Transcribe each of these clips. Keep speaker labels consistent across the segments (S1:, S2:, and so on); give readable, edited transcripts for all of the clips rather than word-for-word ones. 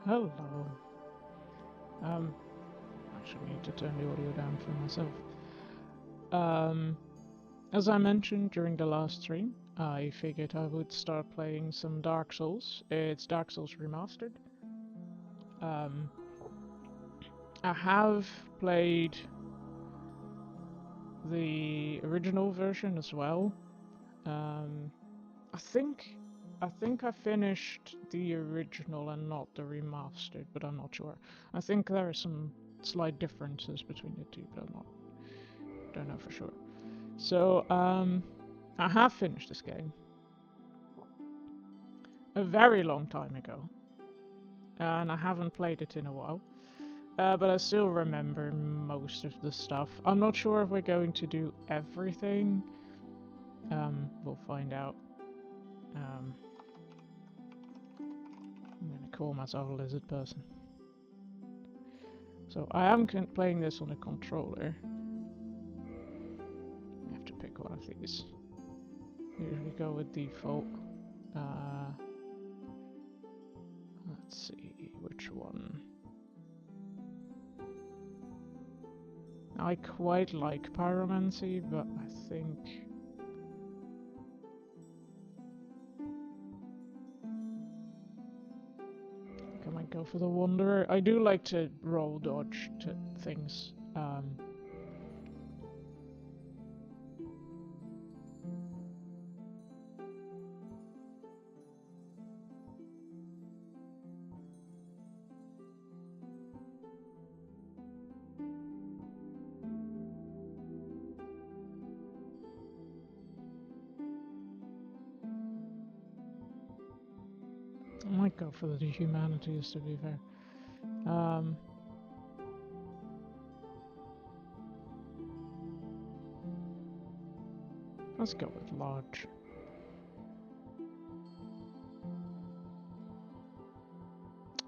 S1: Hello. Actually need to turn the audio down for myself. As I mentioned during the last stream, I figured I would start playing some Dark Souls. It's Dark Souls Remastered. I have played the original version as well. I think I finished the original and not the remastered, but I'm not sure. I think there are some slight differences between the two, but don't know for sure. So, I have finished this game a very long time ago, and I haven't played it in a while. But I still remember most of the stuff. I'm not sure if we're going to do everything. We'll find out. I'm gonna call myself a lizard person. So I am playing this on a controller. I have to pick one of these. Usually go with default. Let's see which one. I quite like pyromancy, but I think I might go for the Wanderer. I do like to roll dodge to things. I might go for the humanities, to be fair. Let's go with large.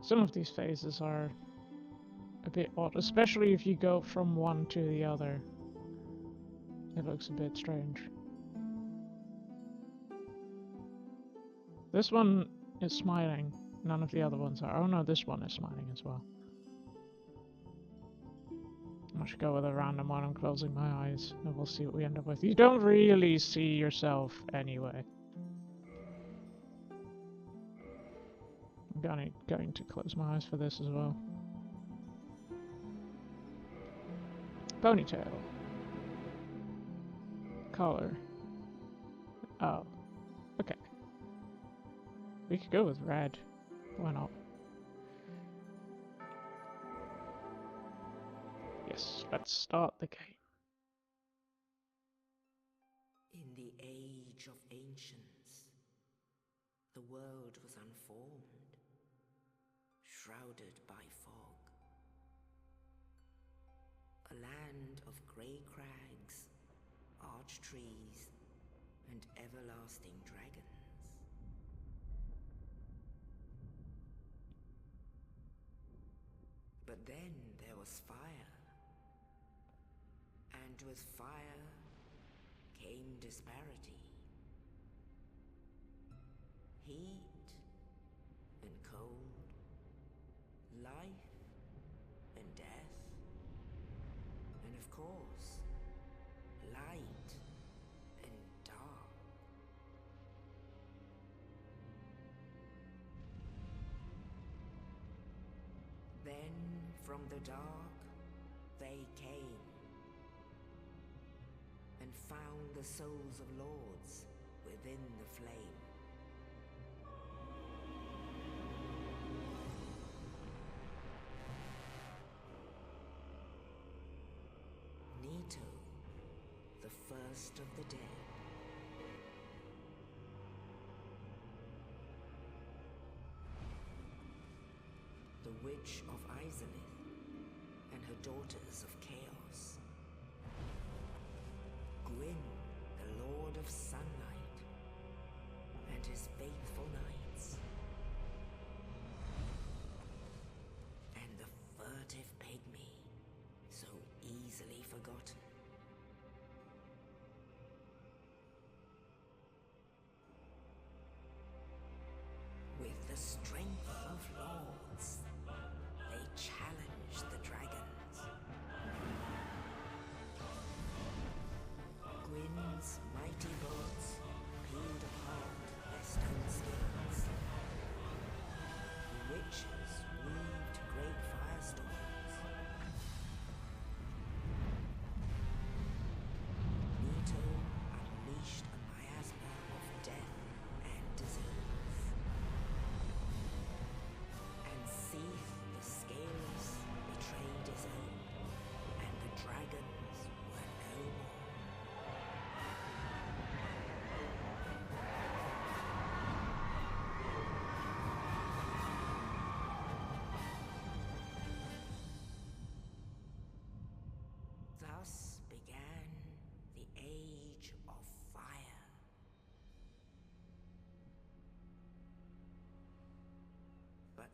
S1: Some of these phases are a bit odd, especially if you go from one to the other. It looks a bit strange. This one is smiling. None of the other ones are. Oh no, this one is smiling as well. I should go with a random one. I'm closing my eyes and we'll see what we end up with. You don't really see yourself anyway. I'm going to close my eyes for this as well. Ponytail. Color. Oh. Okay. We could go with red. Why not? Yes, let's start the game.
S2: In the age of ancients, the world was unformed, shrouded by fog. A land of grey crags, arch trees, and everlasting dragons. But then there was fire, and with fire came disparity. Heat and cold, life and death, and of course, light and dark. Then from the dark they came and found the souls of lords within the flame. Nito, the first of the dead. The Witch of Izalith and her daughters of Chaos. Gwyn, the Lord of Sunlight, and his faithful knights. And the furtive pygmy, so easily forgotten. With the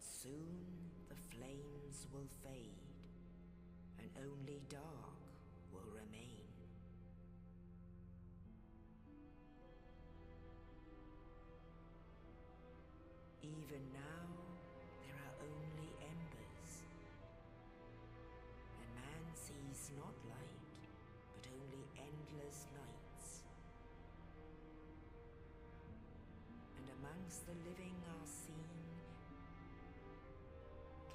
S2: soon the flames will fade, and only dark will remain. Even now, there are only embers, and man sees not light, but only endless nights. And amongst the living are seen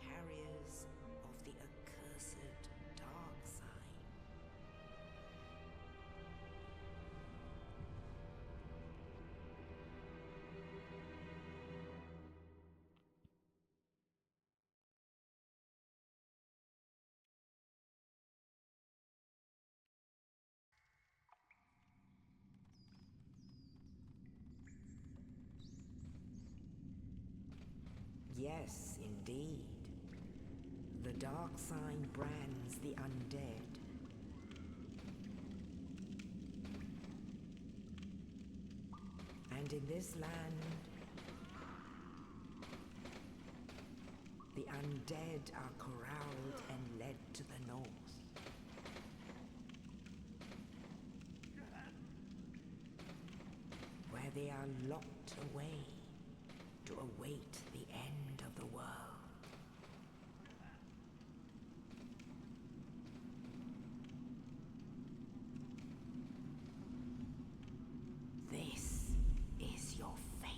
S2: carriers of the accursed dark sign. Yes, indeed. The dark sign brands the undead. And in this land, the undead are corralled and led to the north. Where they are locked away to await the end of the world. This is your fate.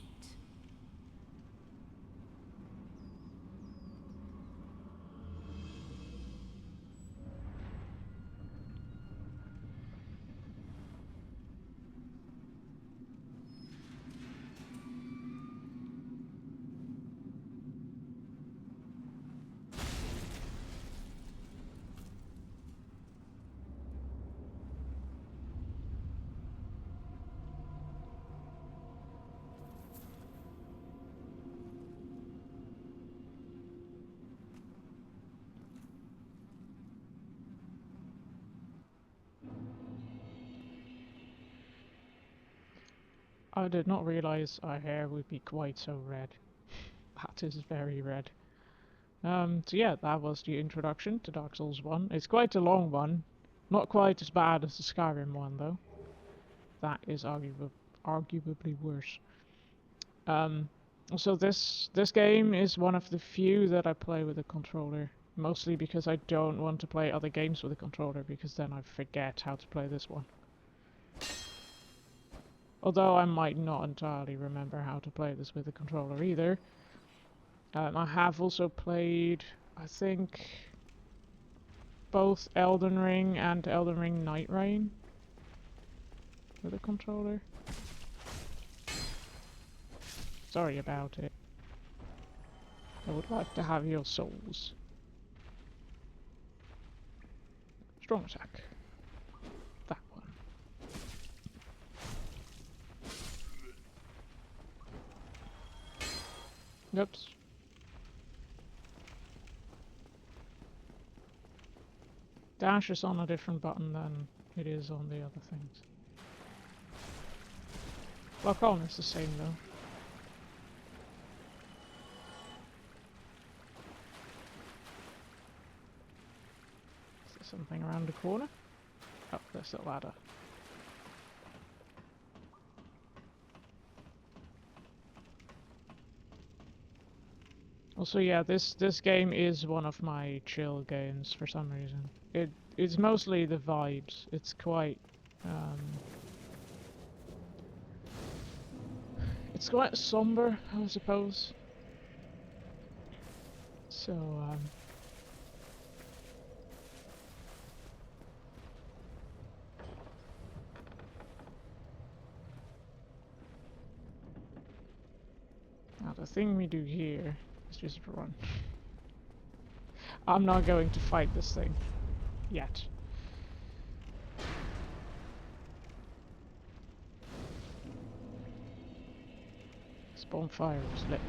S1: I did not realize our hair would be quite so red. That is very red. So yeah, that was the introduction to Dark Souls 1. It's quite a long one. Not quite as bad as the Skyrim one, though. That is arguably worse. So this game is one of the few that I play with a controller. Mostly because I don't want to play other games with a controller, because then I forget how to play this one. Although I might not entirely remember how to play this with a controller either. I have also played, I think, both Elden Ring and Elden Ring Night Rain with a controller. Sorry about it. I would like to have your souls. Strong attack. That one. Oops. Dash is on a different button than it is on the other things. Lock on is the same though. Is there something around the corner? Oh, there's the ladder. Also, yeah, this game is one of my chill games for some reason. It's mostly the vibes. It's quite it's quite somber, I suppose. So now the thing we do here is just run. I'm not going to fight this thing yet. This bonfire is lit.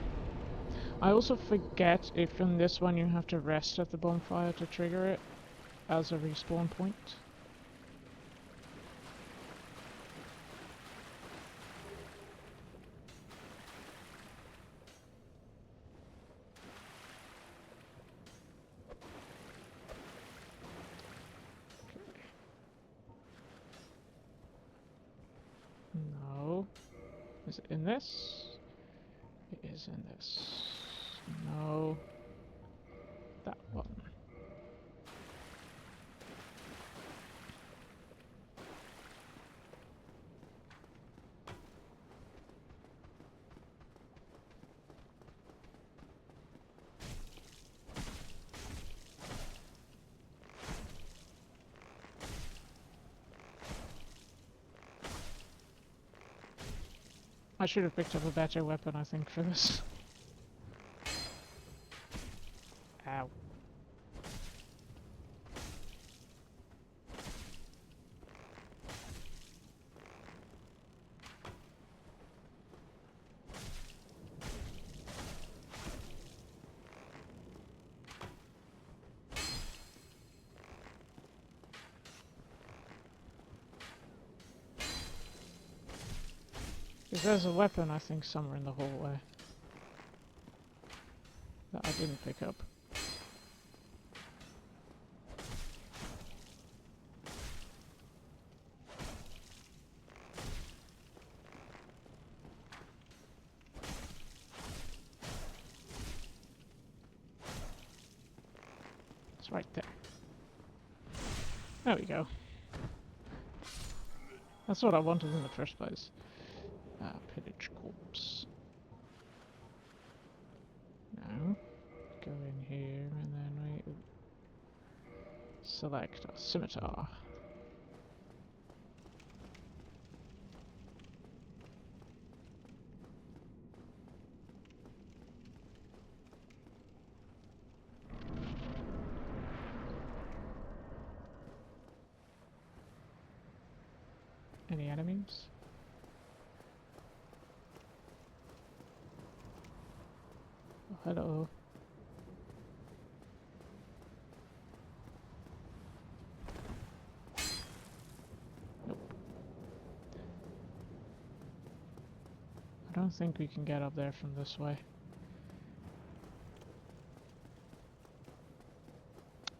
S1: I also forget if in this one you have to rest at the bonfire to trigger it as a respawn point. Is it in this? It is in this. No. That one. I should have picked up a better weapon, I think, for this. Ow. Because there's a weapon, I think, somewhere in the hallway that I didn't pick up. It's right there. There we go. That's what I wanted in the first place. Pillage corpse. Now, go in here and then we select our scimitar. Any enemies? Oh, hello. Nope. I don't think we can get up there from this way.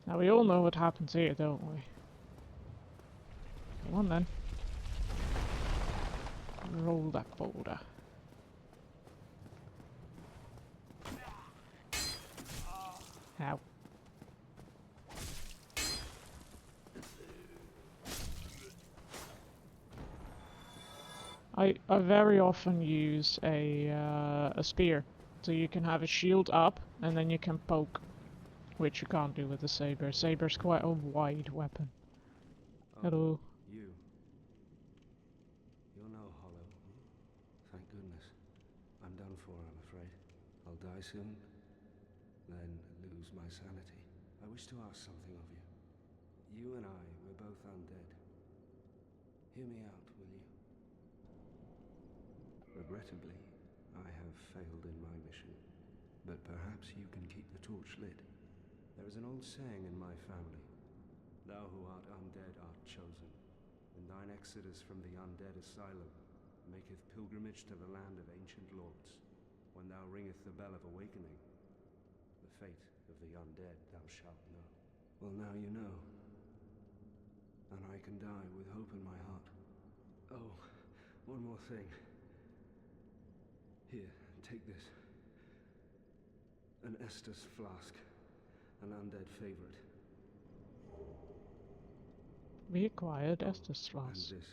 S1: Now we all know what happens here, don't we? Come on then. Roll that boulder. Ow. I very often use a spear, so you can have a shield up and then you can poke, which you can't do with the saber. Saber's quite a wide weapon. Hello.
S3: You're no hollow. Thank goodness. I'm done for, I'm afraid. I'll die soon, then lose my sanity. I wish to ask something of you. You and I, we're both undead. Hear me out, will you? Regrettably, I have failed in my mission, but perhaps you can keep the torch lit. There is an old saying in my family. Thou who art undead art chosen. And thine exodus from the undead asylum maketh pilgrimage to the land of ancient lords. When thou ringeth the bell of awakening, the fate of the undead thou shalt know. Well, now you know. And I can die with hope in my heart. Oh, one more thing. Here, take this. An Estus flask. An undead favorite.
S1: We acquired Estus flask.
S3: And this.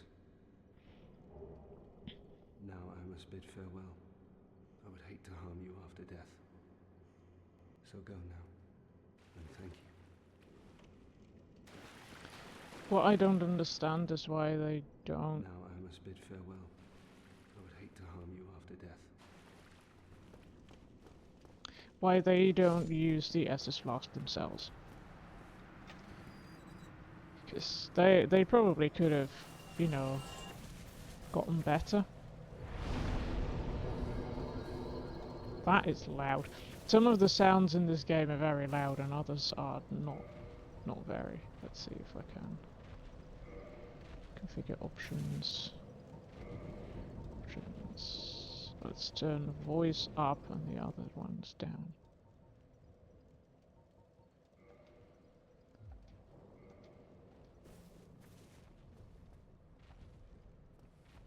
S3: Now I must bid farewell. I would hate to harm you after death. So go now. And thank you.
S1: What I don't understand is why they don't...
S3: Now I must bid farewell. I would hate to harm you after death.
S1: Why they don't use the Estus flask themselves. Because they probably could have, you know, gotten better. That is loud. Some of the sounds in this game are very loud and others are not very. Let's see if I can. Configure options. Options. Let's turn the voice up and the other ones down.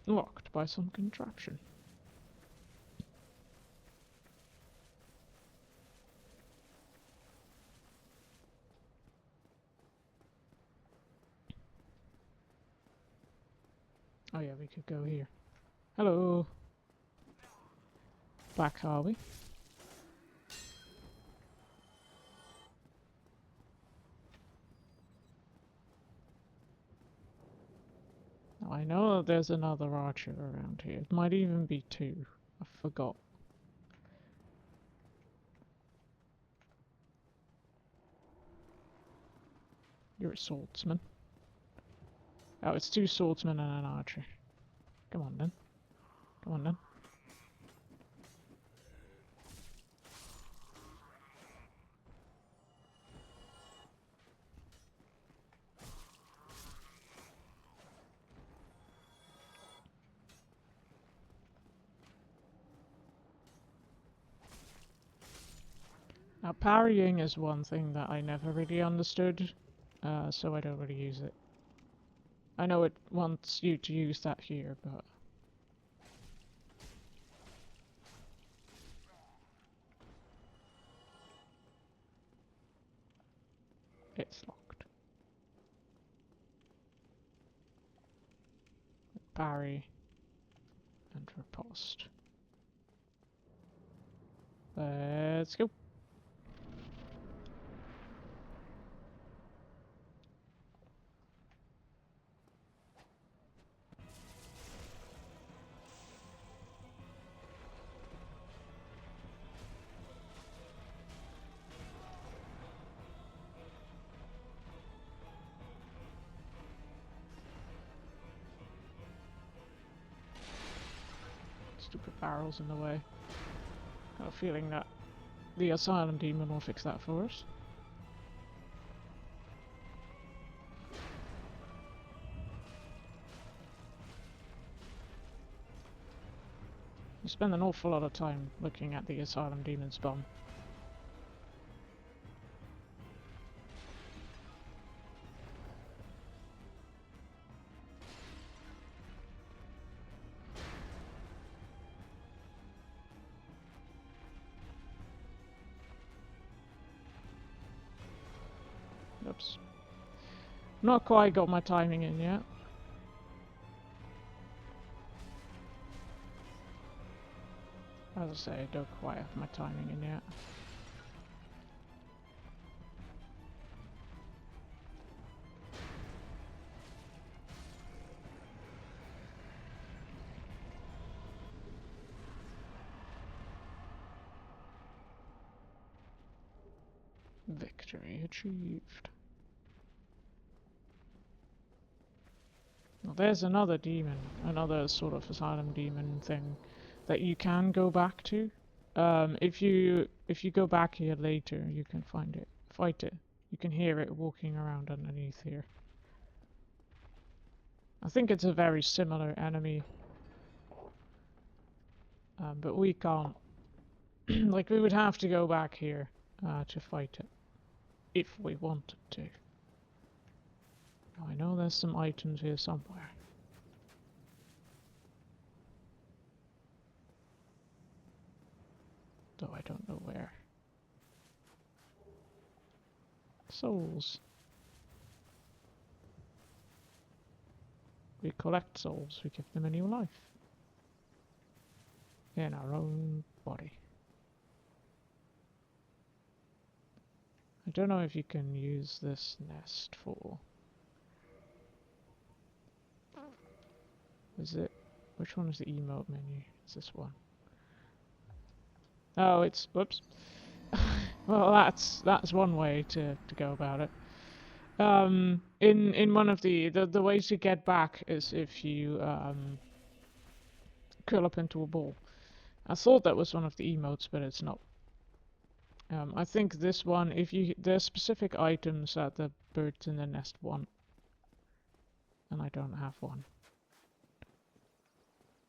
S1: Locked by some contraption. Oh yeah, we could go here. Hello. Back, are we? Now, I know that there's another archer around here. It might even be two. I forgot. You're a swordsman. Oh, it's two swordsmen and an archer. Come on then. Come on then. Now, parrying is one thing that I never really understood, so I don't really use it. I know it wants you to use that here, but... it's locked. Parry and riposte. Let's go. Stupid barrels in the way. Got a feeling that the asylum demon will fix that for us. You spend an awful lot of time looking at the asylum demon spawn. Oops. Not quite got my timing in yet. As I say, I don't quite have my timing in yet. Victory achieved. Well, there's another demon, another sort of asylum demon thing that you can go back to. If you go back here later, you can fight it. You can hear it walking around underneath here. I think it's a very similar enemy, but we can't. Like, we would have to go back here to fight it, if we wanted to. Now, I know there's some items here somewhere. Though I don't know where. Souls. We collect souls, we give them a new life. In our own body. I don't know if you can use this nest for... is it... which one is the emote menu? It's this one. Oh, it's... whoops. Well, that's one way to go about it. In one of the ways to get back is if you curl up into a ball. I thought that was one of the emotes, but it's not. I think this one, there's specific items that the birds in the nest want, and I don't have one.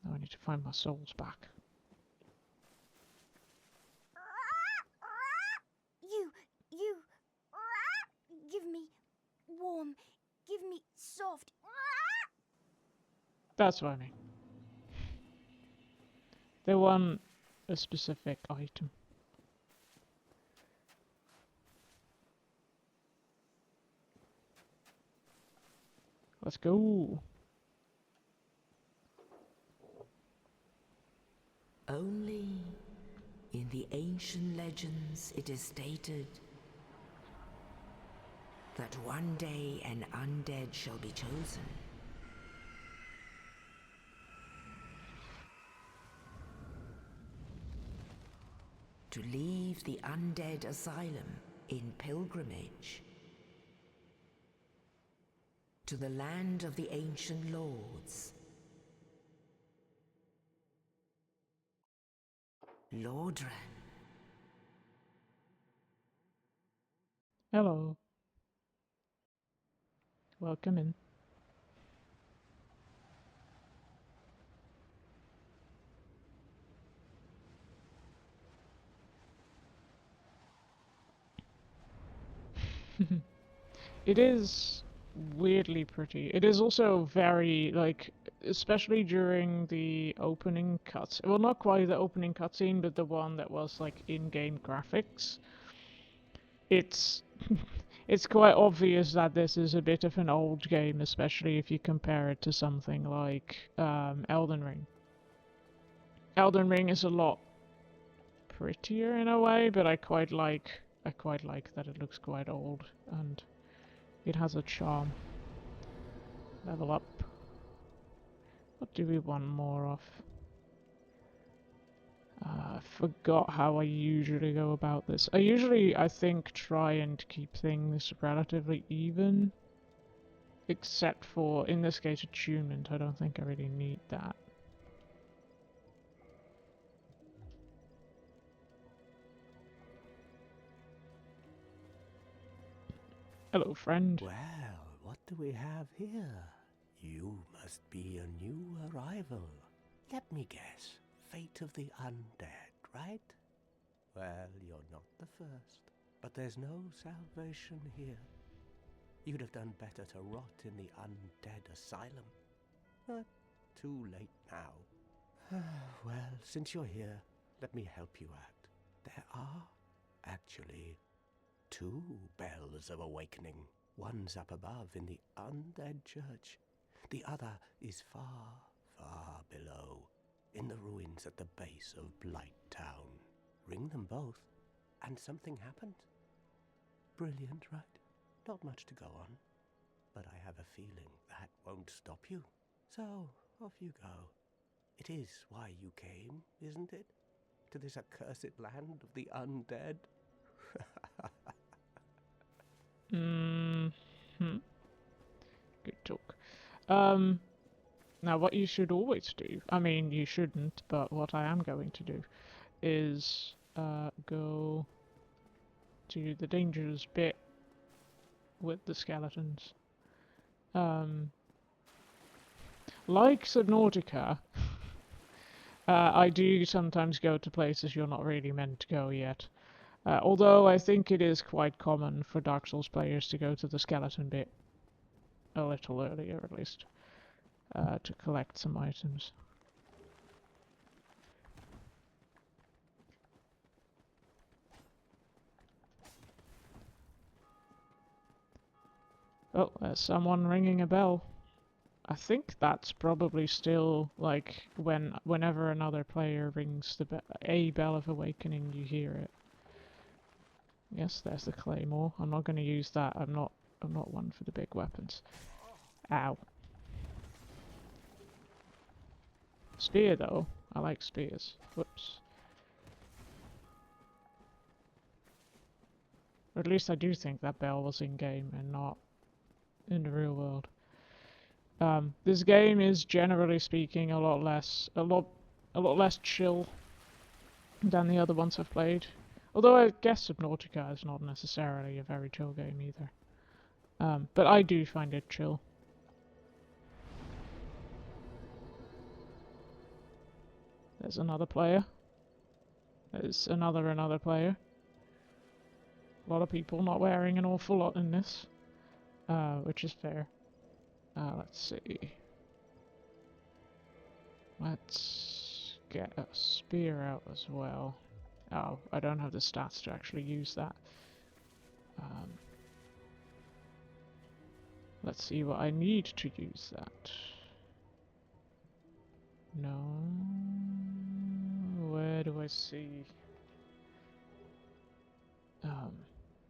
S1: Now I need to find my souls back.
S4: You, give me warm, give me soft.
S1: That's what I mean. They want a specific item. Let's go.
S2: the ancient legends it is stated that one day an undead shall be chosen. To leave the undead asylum in pilgrimage to the land of the ancient lords. Lordran.
S1: Hello. Welcome in. It is weirdly pretty. It is also very, like, especially during the opening cut. Well, not quite the opening cutscene, but the one that was, like, in-game graphics. It's... it's quite obvious that this is a bit of an old game, especially if you compare it to something like Elden Ring. Elden Ring is a lot prettier in a way, but I quite like that it looks quite old and it has a charm. Level up. What do we want more of? I forgot how I usually go about this. I think, try and keep things relatively even. Except for, in this case, attunement. I don't think I really need that. Hello, friend.
S5: Well, what do we have here? You must be a new arrival. Let me guess. Fate of the undead, right? Well, you're not the first. But there's no salvation here. You'd have done better to rot in the undead asylum. But too late now. Well, since you're here, let me help you out. There are, actually, 2 bells of awakening. One's up above in the undead church. The other is far, far below, in the ruins at the base of Blight Town. Ring them both, and something happens. Brilliant, right? Not much to go on, but I have a feeling that won't stop you. So, off you go. It is why you came, isn't it? To this accursed land of the undead?
S1: Good talk. Now what you should always do, I mean, you shouldn't, but what I am going to do is, go to the dangerous bit with the skeletons. Like Subnautica, I do sometimes go to places you're not really meant to go yet. Although I think it is quite common for Dark Souls players to go to the skeleton bit a little earlier, at least, to collect some items. Oh, there's someone ringing a bell. I think that's probably still, like, whenever another player rings a bell of awakening, you hear it. Yes, there's the claymore. I'm not going to use that. I'm not one for the big weapons. Ow. Spear, though. I like spears. Whoops. Or at least I do think that bell was in-game and not in the real world. This game is, generally speaking, a lot less chill than the other ones I've played. Although I guess Subnautica is not necessarily a very chill game either. But I do find it chill. There's another player. There's another player. A lot of people not wearing an awful lot in this. Which is fair. Let's see. Let's get a spear out as well. Oh, I don't have the stats to actually use that. Let's see what I need to use that. No. Where do I see?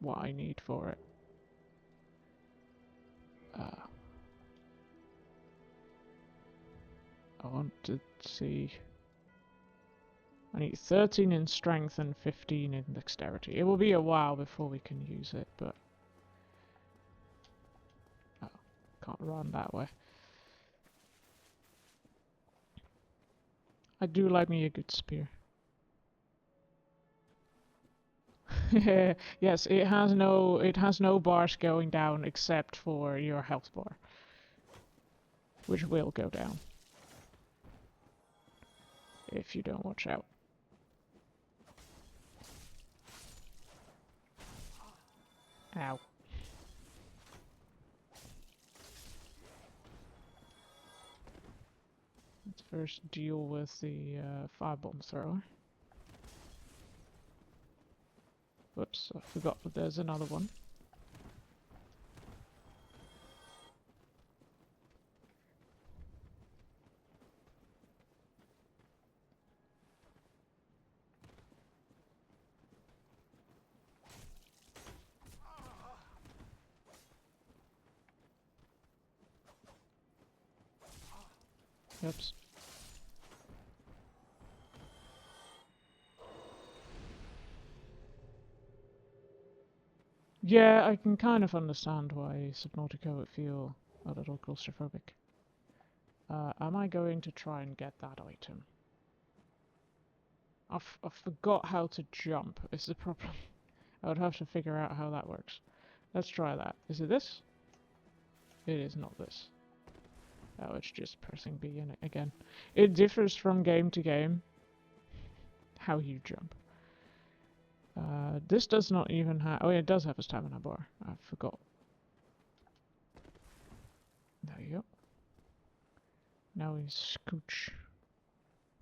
S1: what I need for it. I want to see. I need 13 in strength and 15 in dexterity. It will be a while before we can use it, but... Oh, can't run that way. I do like me a good spear. Yes, it has no bars going down except for your health bar, which will go down if you don't watch out. Ow. Let's first deal with the firebomb thrower. Whoops, I forgot that there's another one. Oops. Yeah, I can kind of understand why Subnautica would feel a little claustrophobic. Am I going to try and get that item? I forgot how to jump, is the problem. I would have to figure out how that works. Let's try that. Is it this? It is not this. Oh, it's just pressing B in it again. It differs from game to game how you jump. This does not even have... Oh, yeah, it does have a stamina bar. I forgot. There you go. Now we scooch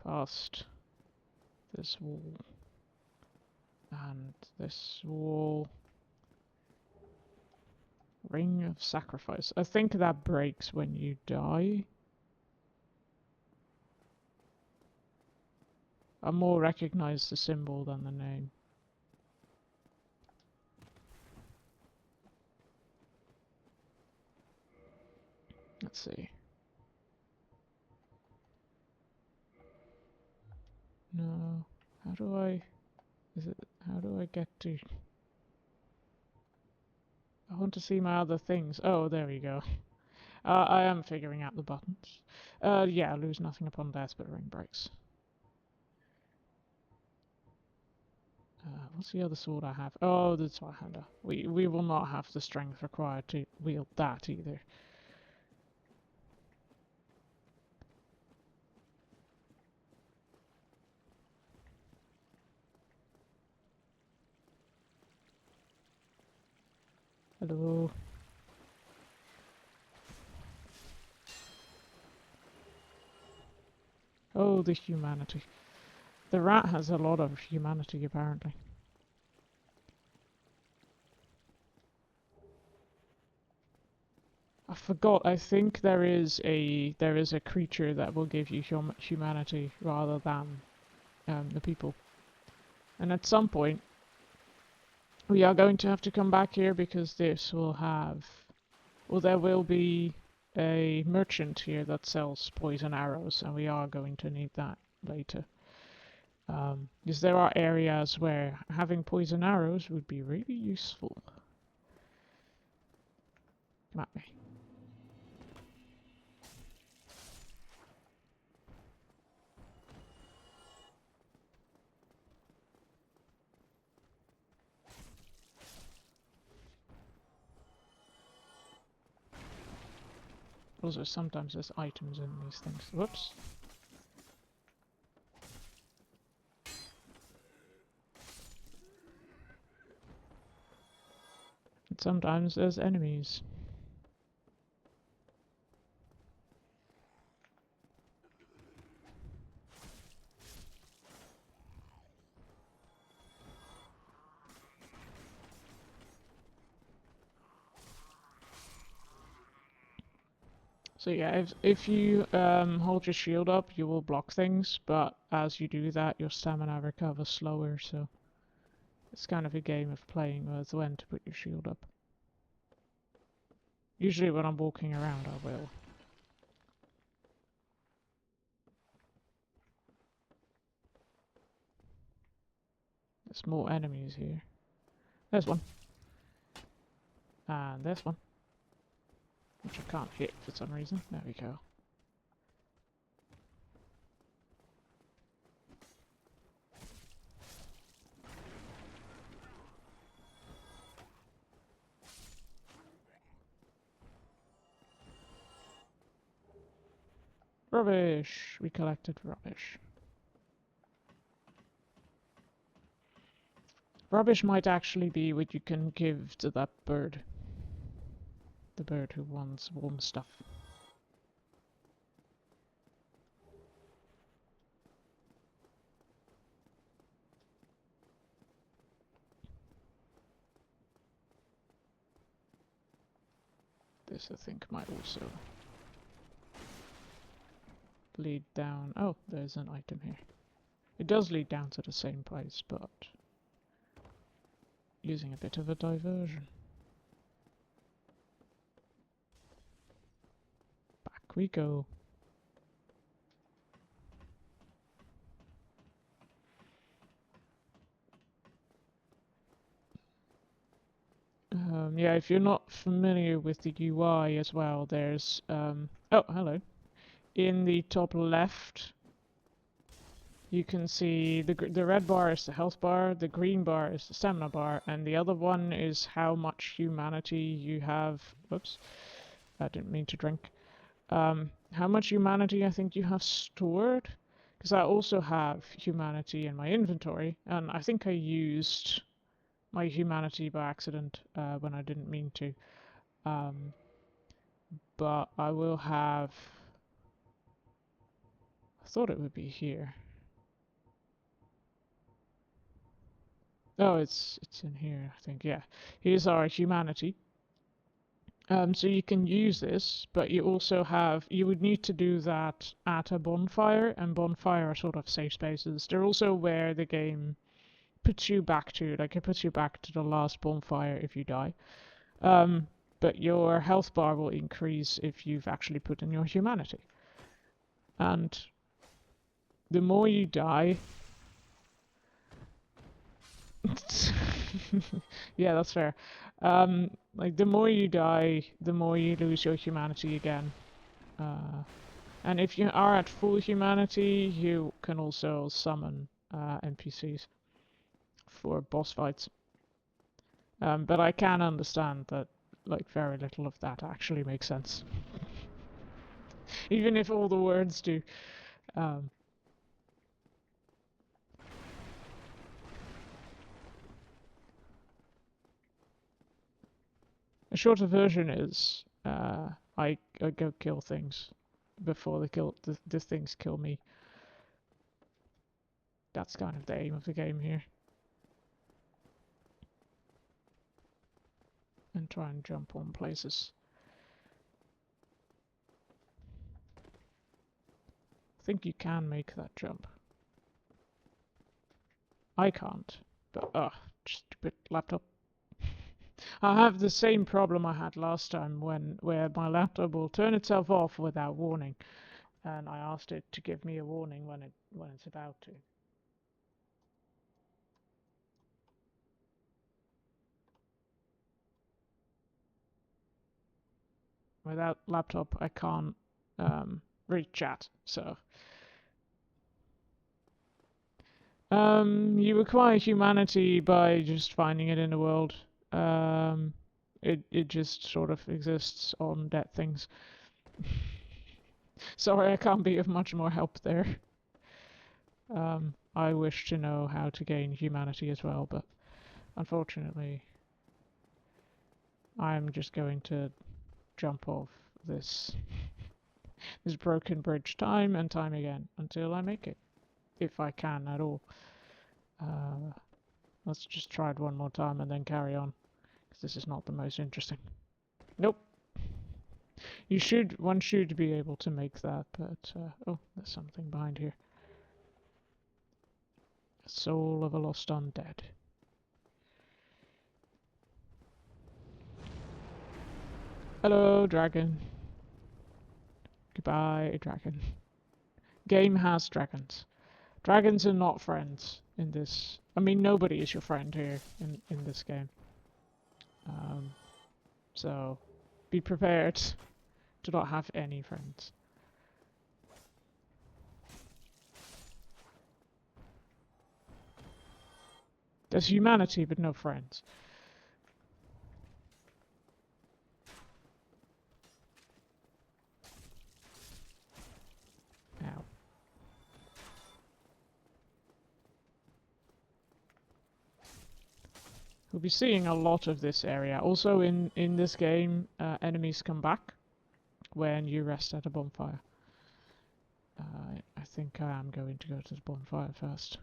S1: past this wall. And this wall. Ring of Sacrifice. I think that breaks when you die. I more recognize the symbol than the name. Let's see. No. How do I... How do I get to... I want to see my other things. Oh, there we go. I am figuring out the buttons. Yeah, lose nothing upon death, but ring breaks. What's the other sword I have? Oh, the Twihander. We will not have the strength required to wield that either. Hello. Oh, the humanity. The rat has a lot of humanity, apparently. I forgot. I think there is a creature that will give you humanity rather than the people. And at some point, we are going to have to come back here because this will have... Well, there will be a merchant here that sells poison arrows, and we are going to need that later. Because there are areas where having poison arrows would be really useful. Come at me. Also, sometimes there's items in these things. Whoops. And sometimes there's enemies. So yeah, if you hold your shield up, you will block things, but as you do that, your stamina recovers slower, so It's kind of a game of playing with when to put your shield up. Usually when I'm walking around, I will. There's more enemies here. There's one. And there's one. Which I can't hit for some reason. There we go. Rubbish! We collected rubbish. Rubbish might actually be what you can give to that bird. The bird who wants warm stuff. This I think might also lead down. Oh, there's an item here. It does lead down to the same place, but using a bit of a diversion. Back we go. Yeah, if you're not familiar with the UI as well, there's oh, hello. In the top left, you can see the red bar is the health bar, the green bar is the stamina bar, and the other one is how much humanity you have. Oops, I didn't mean to drink. How much humanity I think you have stored, because I also have humanity in my inventory, and I think I used my humanity by accident when I didn't mean to. But I will have. I thought it would be here. Oh, it's in here, I think. Yeah, here's our humanity. So you can use this, but you also have. You would need to do that at a bonfire, and bonfire are sort of safe spaces. They're also where the game puts you back to. Like it puts you back to the last bonfire if you die. But your health bar will increase if you've actually put in your humanity. And the more you die... yeah, that's fair. Like, the more you die, the more you lose your humanity again. And if you are at full humanity, you can also summon NPCs for boss fights. But I can understand that, like, very little of that actually makes sense. Even if all the words do. A shorter version is I go kill things before the things kill me. That's kind of the aim of the game here. And try and jump on places. I think you can make that jump. I can't, but stupid laptop. I have the same problem I had last time where my laptop will turn itself off without warning, and I asked it to give me a warning when it's about to. Without laptop, I can't read chat, so. You acquire humanity by just finding it in the world. It just sort of exists on dead things. Sorry, I can't be of much more help there. I wish to know how to gain humanity as well, but unfortunately, I'm just going to jump off this broken bridge time and time again until I make it, if I can at all. Let's just try it one more time and then carry on, because this is not the most interesting. Nope. One should be able to make that, but oh, there's something behind here. Soul of a lost undead. Hello, dragon. Goodbye, dragon. Game has dragons. Dragons are not friends in this. I mean, nobody is your friend here in this game. So, be prepared to not have any friends. There's humanity, but no friends. Ow. We'll be seeing a lot of this area. Also in this game, enemies come back when you rest at a bonfire. I think I am going to go to the bonfire first.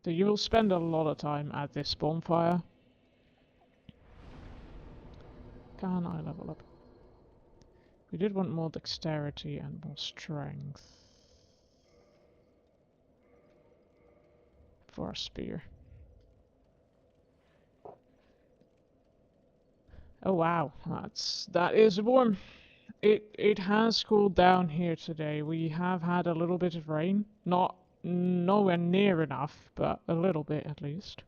S1: So you will spend a lot of time at this bonfire. Can I level up? We did want more dexterity and more strength for a spear. Oh wow, that is warm. It has cooled down here today. We have had a little bit of rain. Not nowhere near enough, but a little bit at least.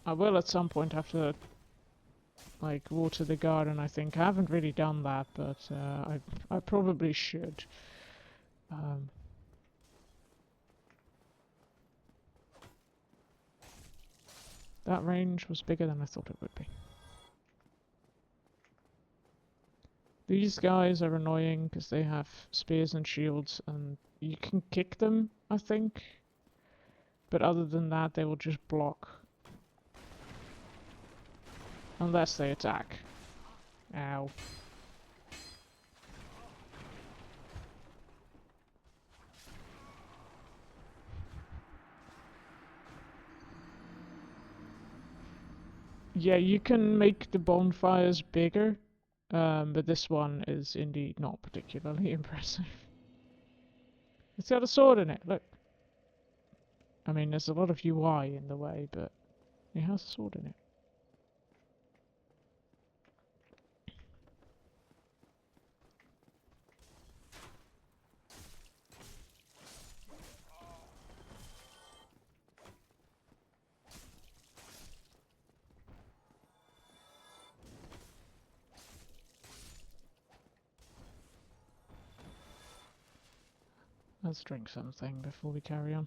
S1: I will at some point have to like water the garden, I think. I haven't really done that, but I probably should. That range was bigger than I thought it would be. These guys are annoying because they have spears and shields and you can kick them, I think. But other than that, they will just block. Unless they attack. Ow. Yeah, you can make the bonfires bigger, but this one is indeed not particularly impressive. It's got a sword in it, look. I mean, there's a lot of UI in the way, but it has a sword in it. Let's drink something before we carry on.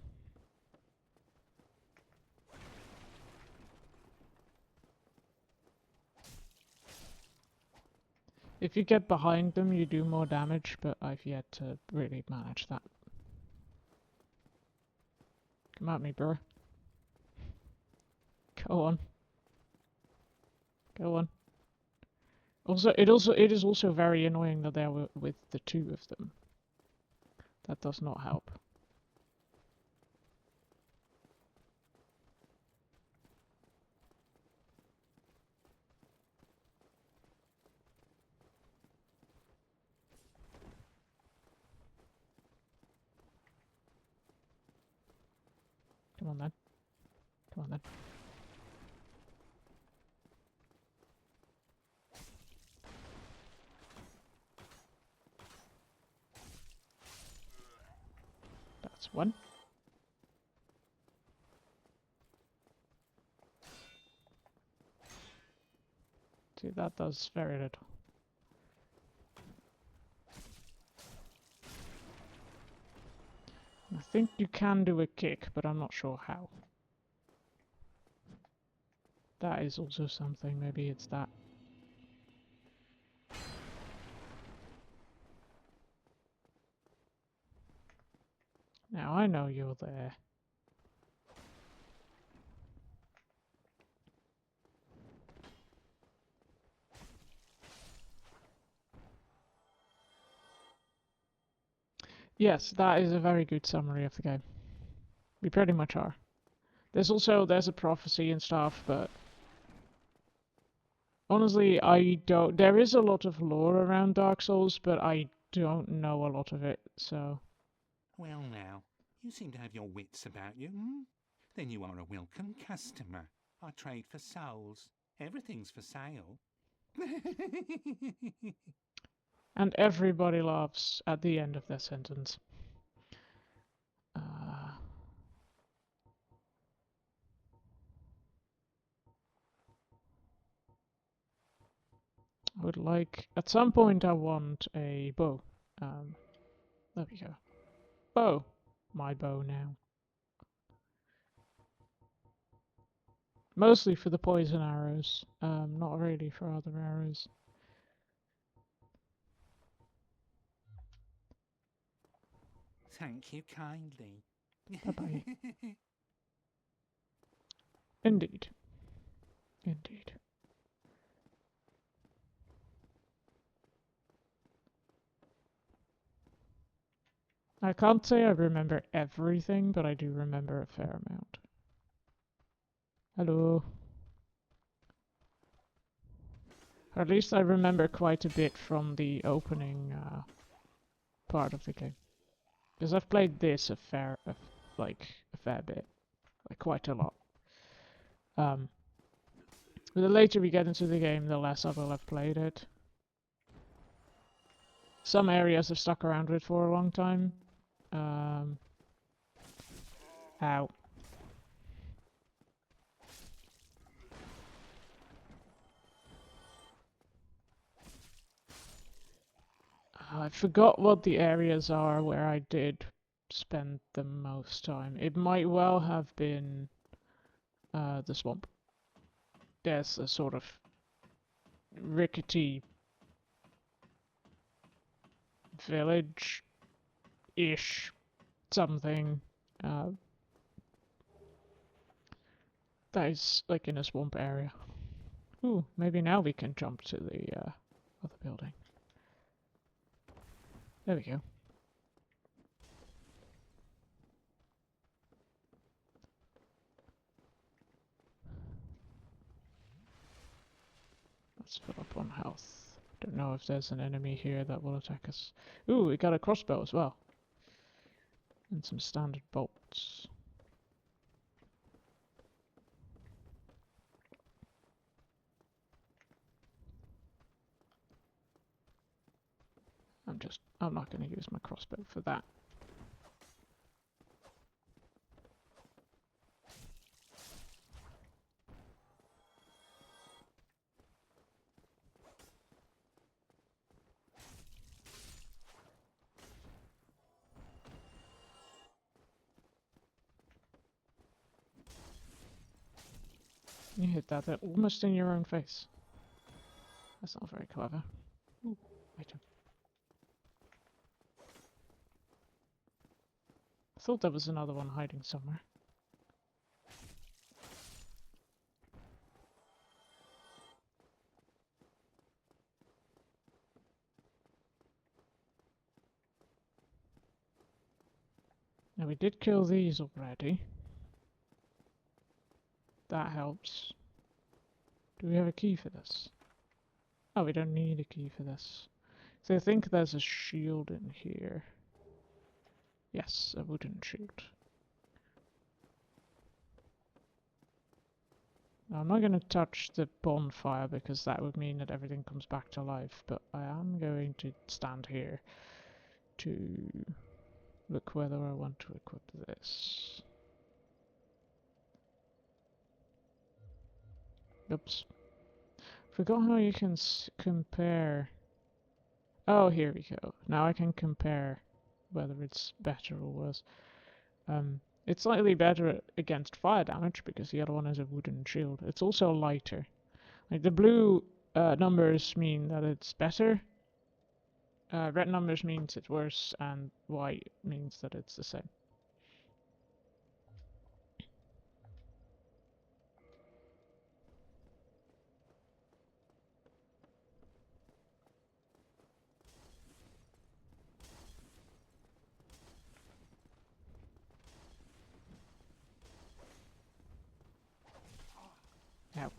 S1: If you get behind them, you do more damage, but I've yet to really manage that. Come at me, bro. Go on. Go on. It is also very annoying that there were with the two of them. That does not help. Come on then. Come on then. That's one. See, that does very little. I think you can do a kick, but I'm not sure how. That is also something, maybe it's that. Now I know you're there. Yes, that is a very good summary of the game. We pretty much are. There's a prophecy and stuff, but Honestly, I don't. There is a lot of lore around Dark Souls, but I don't know a lot of it, so.
S6: Well now, you seem to have your wits about you, hmm? Then you are a welcome customer. I trade for souls. Everything's for sale.
S1: And everybody laughs at the end of their sentence. I would like, at some point I want a bow. There we go. Bow. My bow now. Mostly for the poison arrows, not really for other arrows.
S6: Thank you kindly.
S1: Bye-bye. Indeed. Indeed. I can't say I remember everything, but I do remember a fair amount. Hello. Or at least I remember quite a bit from the opening part of the game. Because I've played this a fair bit. Like quite a lot. But the later we get into the game, the less I will have played it. Some areas I've stuck around with for a long time. Ow. I forgot what the areas are where I did spend the most time. It might well have been the swamp. There's a sort of rickety village-ish something that is like in a swamp area. Ooh, maybe now we can jump to the other building. There we go. Let's fill up on health. Don't know if there's an enemy here that will attack us. Ooh, we got a crossbow as well. And some standard bolts. I'm not going to use my crossbow for that. You hit that almost in your own face. That's not very clever. Ooh, item. I thought there was another one hiding somewhere. Now we did kill these already. That helps. Do we have a key for this? Oh, we don't need a key for this. So I think there's a shield in here. Yes, a wooden shield. Now, I'm not going to touch the bonfire because that would mean that everything comes back to life, but I am going to stand here to look whether I want to equip this. Oops. Forgot how you can compare. Oh, here we go. Now I can compare whether it's better or worse. It's slightly better against fire damage because the other one has a wooden shield. It's also lighter. Like the blue numbers mean that it's better. Red numbers means it's worse, and white means that it's the same. Ow.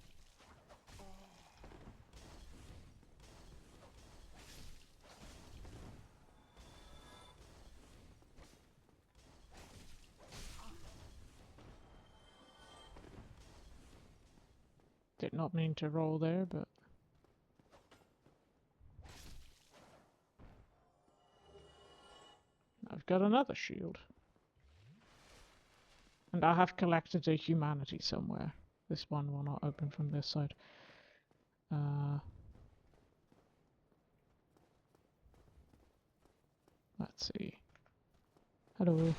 S1: Did not mean to roll there, but... I've got another shield. And I have collected a humanity somewhere. This one will not open from this side. Let's see. Hello.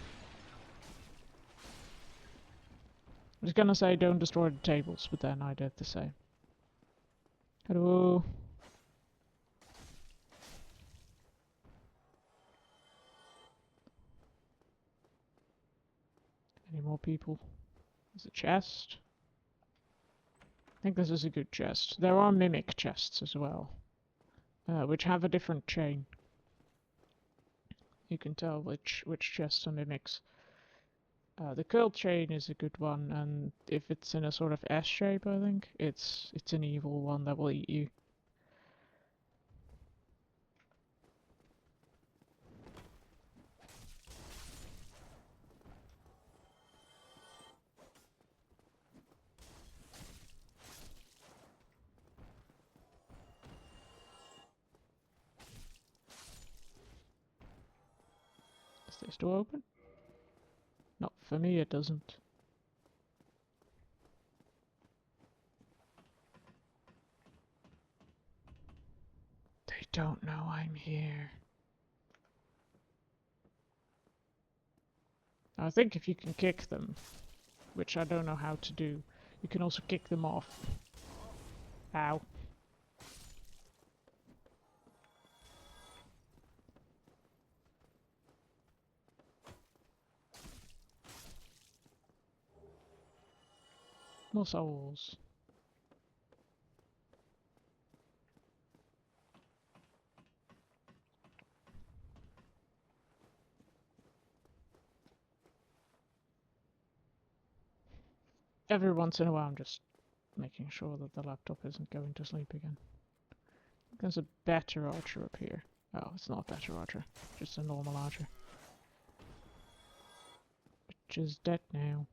S1: I was gonna say don't destroy the tables, but then I did the same. Hello. Any more people? There's a chest. I think this is a good chest. There are mimic chests as well, which have a different chain. You can tell which chests are mimics. The curled chain is a good one, and if it's in a sort of S shape, I think it's an evil one that will eat you. Does this door open? Not for me, it doesn't. They don't know I'm here. I think if you can kick them, which I don't know how to do, you can also kick them off. Ow. More souls. Every once in a while I'm just making sure that the laptop isn't going to sleep again. There's a better archer up here. Oh, it's not a better archer, just a normal archer. Which is dead now.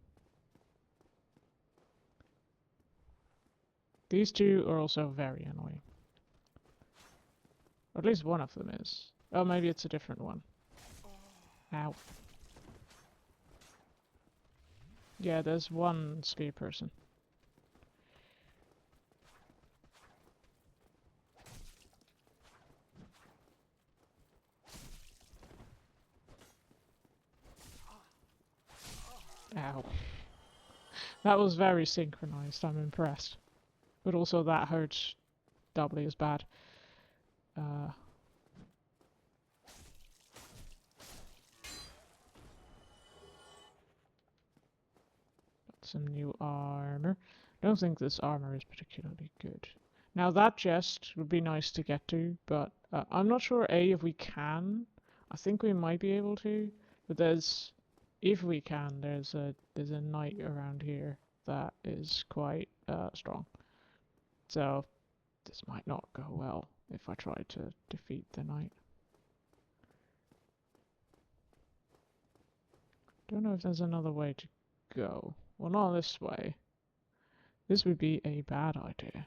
S1: These two are also very annoying. Or at least one of them is. Oh, maybe it's a different one. Ow. Yeah, there's one spear person. Ow. That was very synchronized, I'm impressed. But also that hurts doubly as bad. Got some new armor. Don't think this armor is particularly good. Now that chest would be nice to get to, but I'm not sure if we can. I think we might be able to, but if we can, there's a knight around here that is quite strong. So this might not go well if I try to defeat the knight. Don't know if there's another way to go. Well, not this way. This would be a bad idea.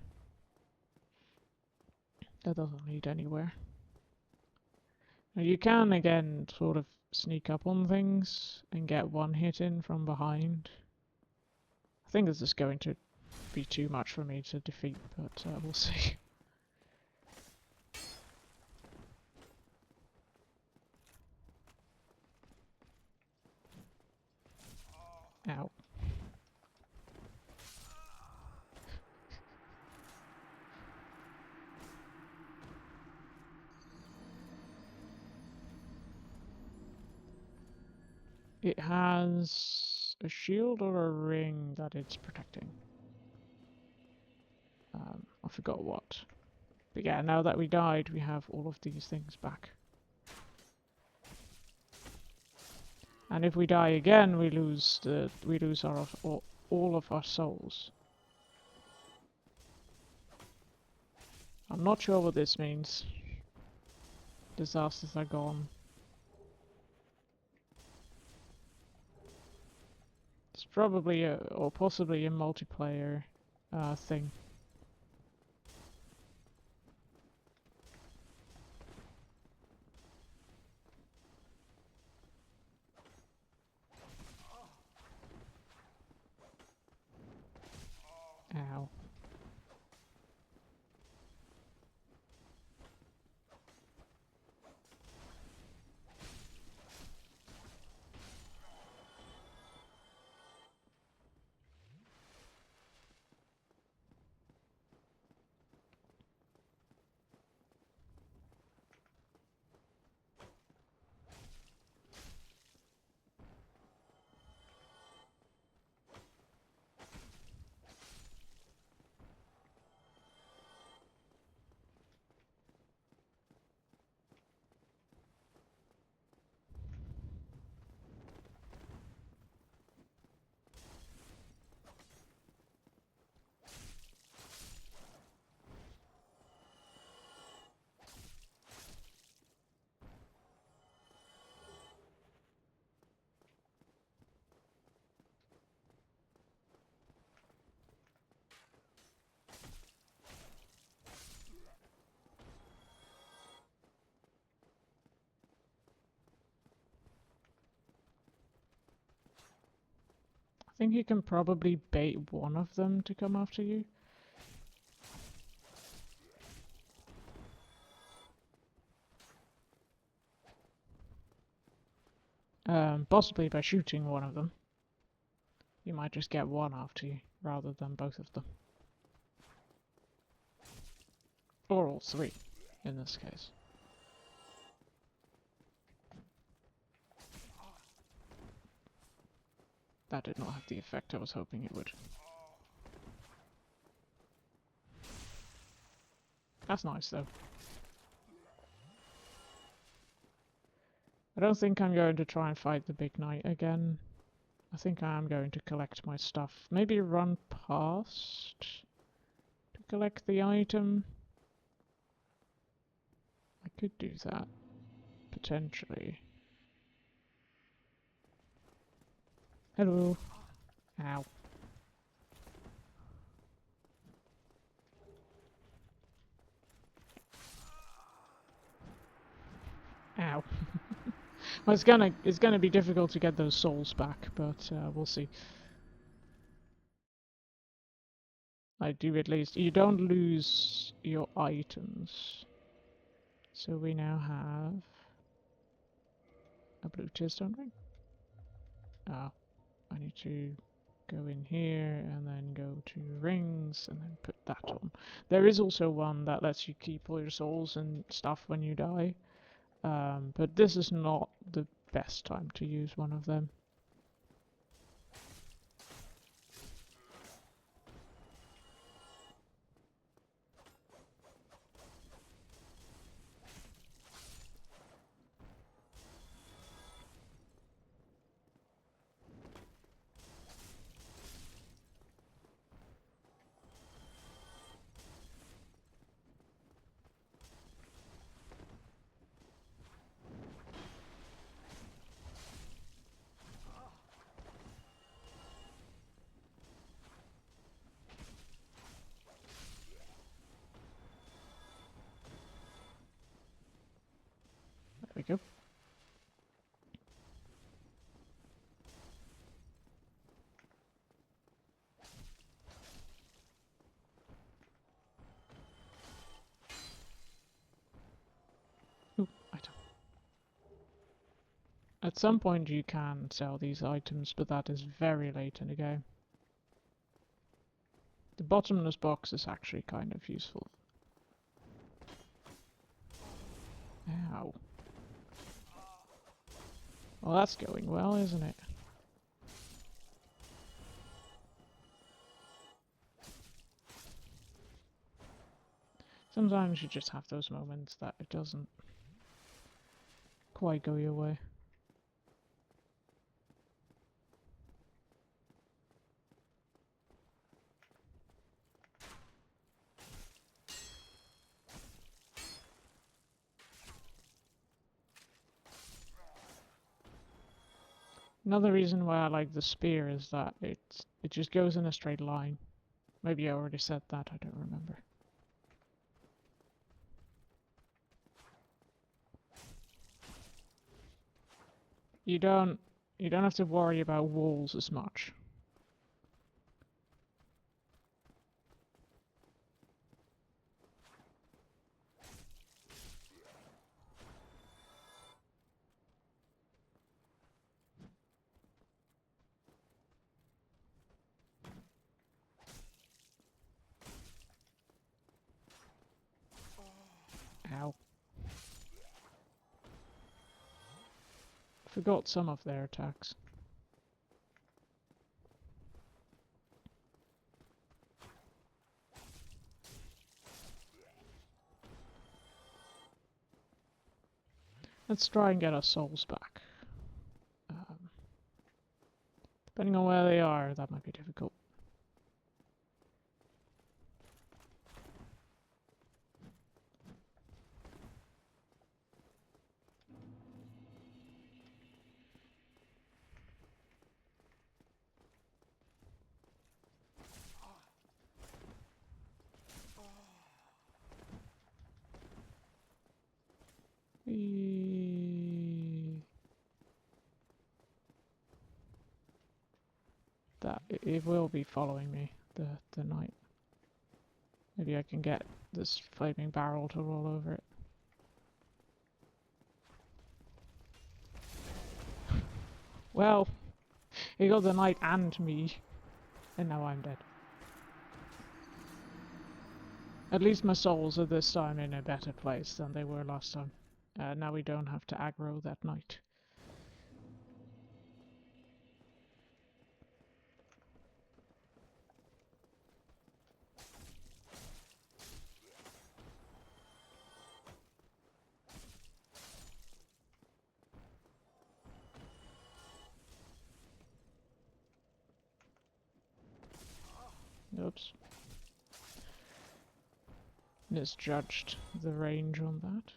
S1: That doesn't lead anywhere. Now you can, again, sort of sneak up on things and get one hit in from behind. I think this is going to be too much for me to defeat, but we'll see. Ow. It has a shield or a ring that it's protecting. I forgot what. But yeah, now that we died, we have all of these things back. And if we die again, we lose all of our souls. I'm not sure what this means. Disasters are gone. It's probably or possibly a multiplayer thing. think you can probably bait one of them to come after you. Possibly by shooting one of them. You might just get one after you, rather than both of them. Or all three, in this case. That did not have the effect I was hoping it would. That's nice, though. I don't think I'm going to try and fight the big knight again. I think I am going to collect my stuff. Maybe run past to collect the item. I could do that, potentially. Hello. Ow. Ow. Well, it's gonna be difficult to get those souls back, but we'll see. I do at least. You don't lose your items. So we now have a blue tearstone ring. Oh, I need to go in here and then go to rings and then put that on. There is also one that lets you keep all your souls and stuff when you die. But this is not the best time to use one of them. There we go. Ooh, item. At some point you can sell these items, but that is very late in the game. The bottomless box is actually kind of useful. Ow. Well, that's going well, isn't it? Sometimes you just have those moments that it doesn't quite go your way. Another reason why I like the spear is that it just goes in a straight line. Maybe I already said that, I don't remember. You don't have to worry about walls as much. Ow. Forgot some of their attacks. Let's try and get our souls back. Depending on where they are, that might be difficult. It will be following me, the night. Maybe I can get this flaming barrel to roll over it. Well, he got the knight and me, and now I'm dead. At least my souls are this time in a better place than they were last time. Now we don't have to aggro that knight. Oops. Misjudged the range on that.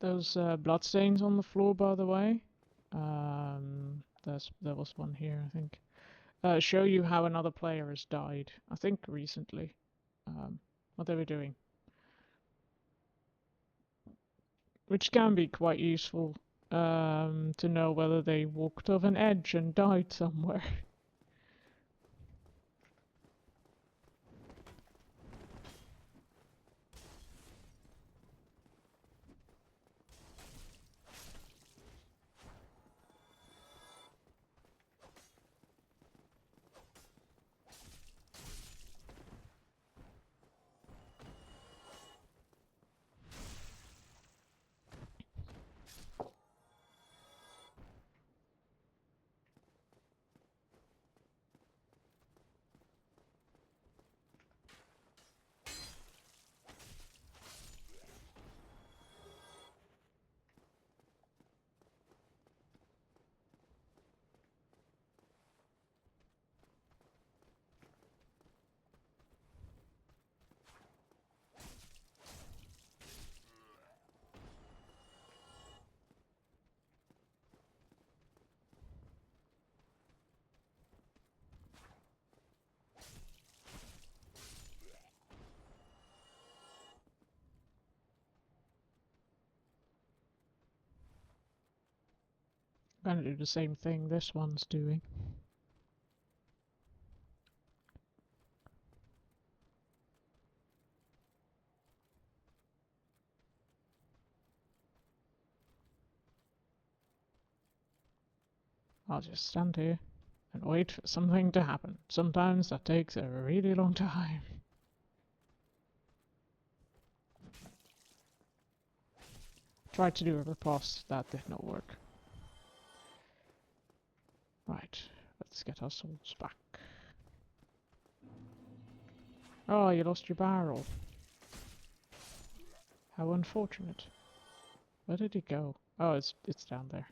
S1: Those bloodstains on the floor, by the way. There was one here, I think. Show you how another player has died. I think recently. What they were doing. Which can be quite useful to know whether they walked off an edge and died somewhere. I'm gonna do the same thing this one's doing. I'll just stand here and wait for something to happen. Sometimes that takes a really long time. Tried to do a riposte, that did not work. Right, let's get our souls back. Oh, you lost your barrel. How unfortunate. Where did it go? Oh, it's down there.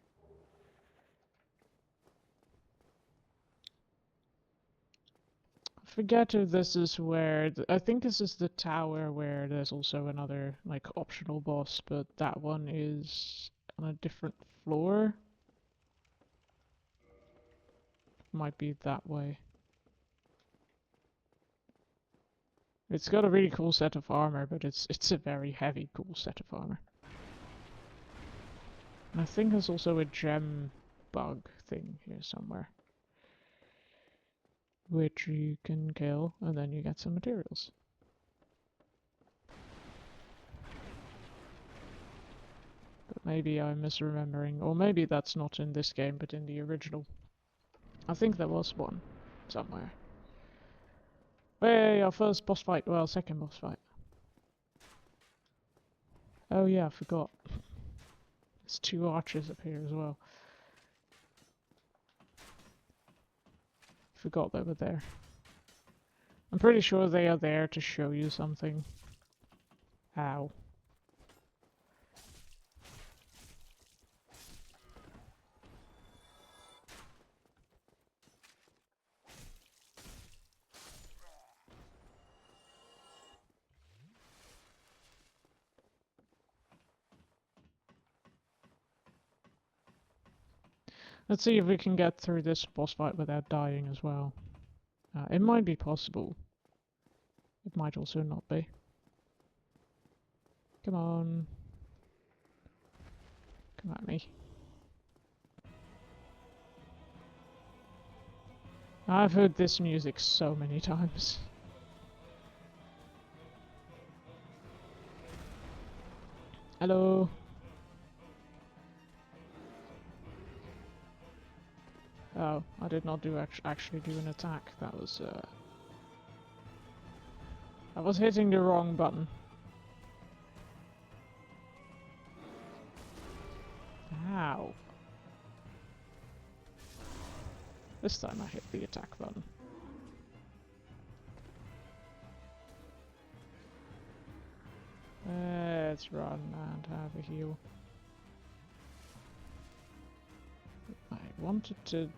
S1: I forget if this is where... I think this is the tower where there's also another, like, optional boss, but that one is on a different floor. Might be that way. It's got a really cool set of armor, but it's a very heavy cool set of armor. And I think there's also a gem bug thing here somewhere, which you can kill, and then you get some materials. But maybe I'm misremembering, or maybe that's not in this game, but in the original. I think there was one somewhere. Hey, our first boss fight, well, second boss fight. Oh yeah, I forgot. There's 2 archers up here as well. Forgot they were there. I'm pretty sure they are there to show you something. Ow. Let's see if we can get through this boss fight without dying as well. It might be possible. It might also not be. Come on. Come at me. I've heard this music so many times. Hello. Oh, I did not actually do an attack. That was I was hitting the wrong button. Ow. This time I hit the attack button. Let's run and have a heal. I wanted to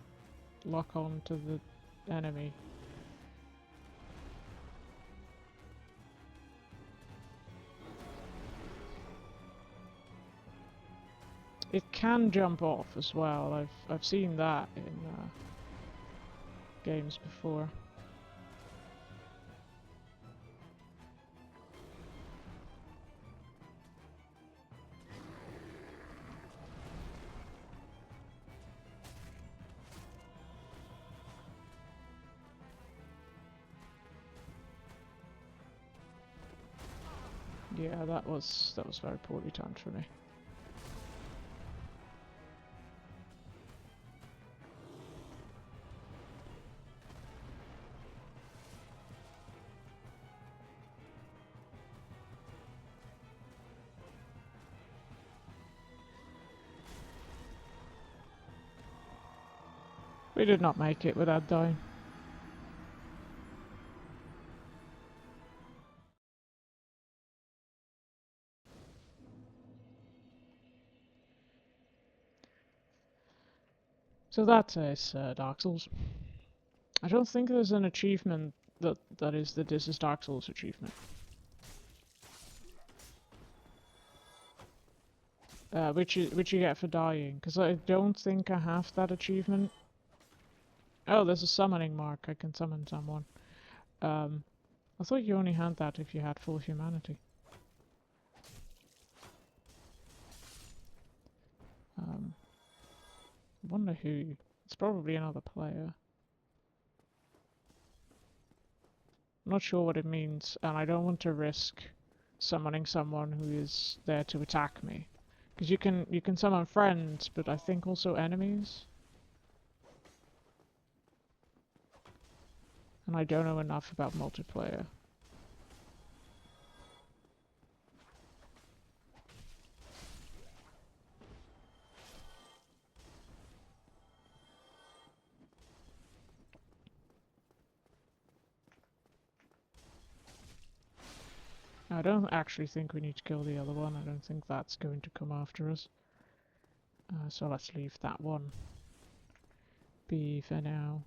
S1: lock on to the enemy. It can jump off as well. I've seen that in games before. Yeah, that was very poorly timed for me. We did not make it without dying. So that is Dark Souls. I don't think there's an achievement that is the This is Dark Souls achievement. Which you get for dying, because I don't think I have that achievement. Oh, there's a summoning mark. I can summon someone. I thought you only had that if you had full humanity. I wonder who. It's probably another player. I'm not sure what it means, and I don't want to risk summoning someone who is there to attack me. Because you can summon friends, but I think also enemies. And I don't know enough about multiplayer. I don't actually think we need to kill the other one. I don't think that's going to come after us. So let's leave that one be for now.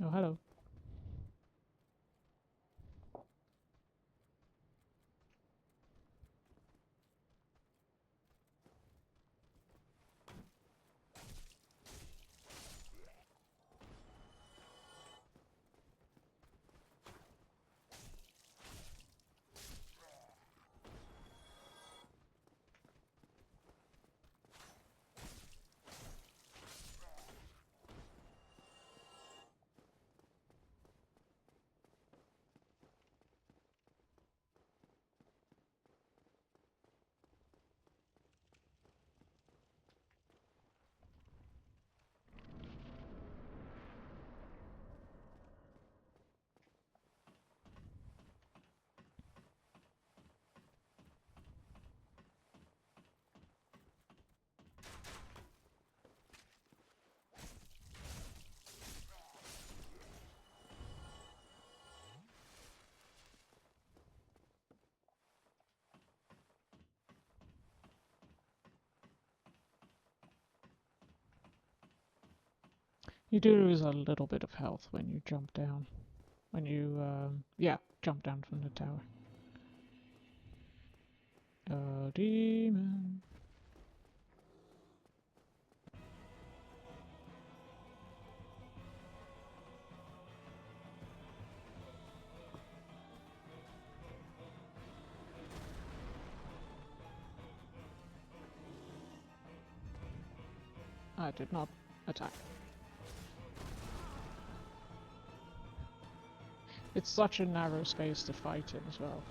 S1: Oh, hello. You do lose a little bit of health when you jump down. When you, yeah, jump down from the tower. A demon. I did not attack. It's such a narrow space to fight in as well.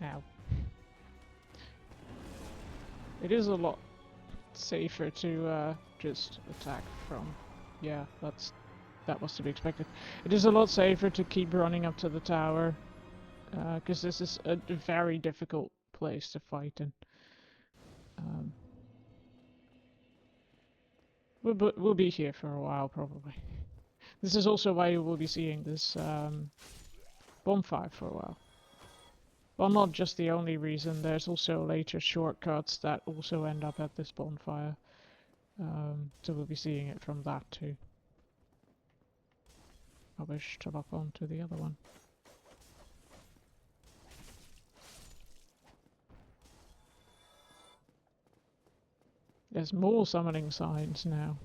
S1: Ow. It is a lot safer to just attack from. Yeah, that was to be expected. It is a lot safer to keep running up to the tower, because this is a very difficult place to fight in. We'll be here for a while probably. This is also why you will be seeing this bonfire for a while. Well, not just the only reason, there's also later shortcuts that also end up at this bonfire. So we'll be seeing it from that too. I wish to lock on to the other one. There's more summoning signs now.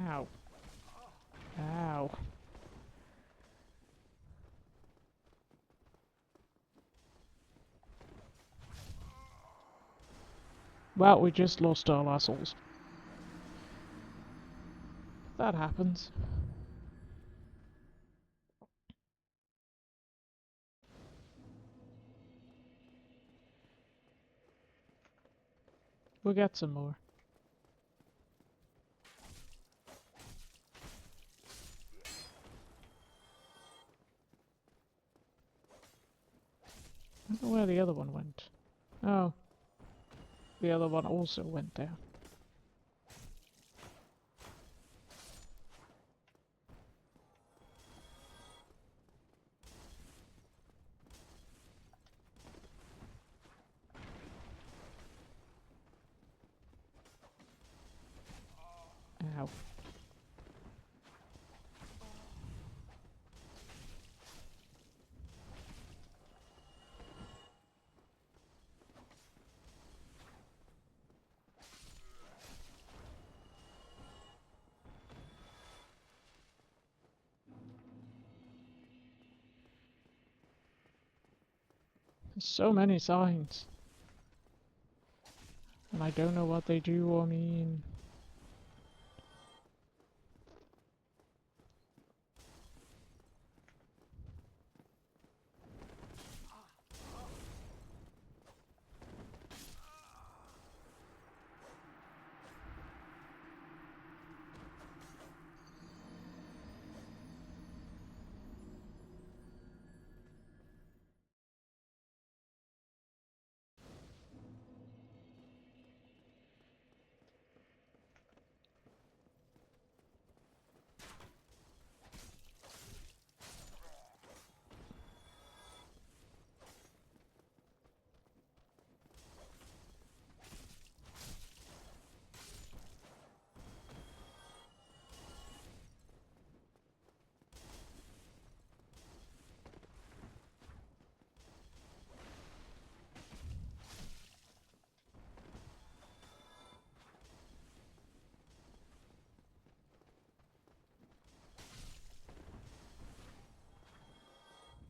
S1: Ow. Ow. Well, we just lost all our souls. That happens. We'll get some more. I don't know where the other one went. Oh. The other one also went down. Ow. There's so many signs. And I don't know what they do or mean.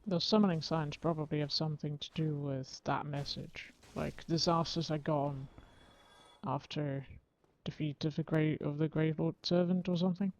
S1: Those summoning signs probably have something to do with that message. Like, disasters are gone after defeat of the Great Lord Servant or something.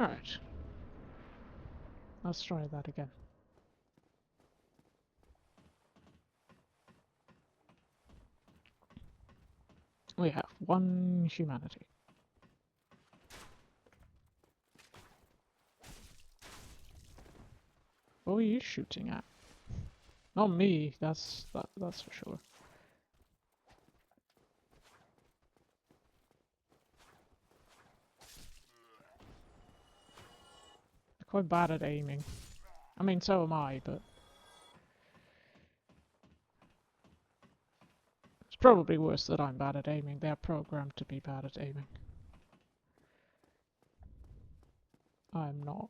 S1: Alright. Let's try that again. We have one humanity. What are you shooting at? Not me, that's for sure. They're quite bad at aiming. I mean, so am I, but it's probably worse that I'm bad at aiming. They're programmed to be bad at aiming. I'm not.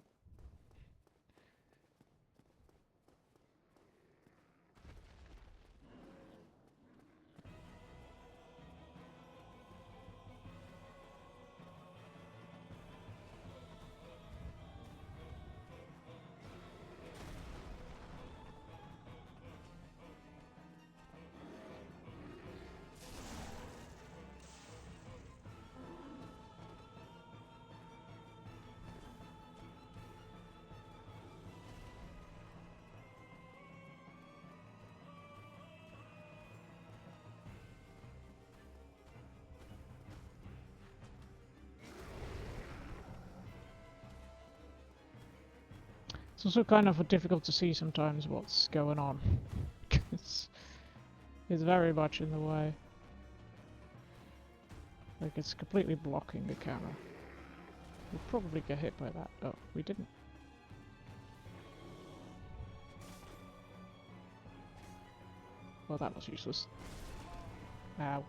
S1: It's also kind of difficult to see sometimes what's going on, because it's very much in the way. Like, it's completely blocking the camera. We'll probably get hit by that. Oh, we didn't. Well, that was useless. Ow.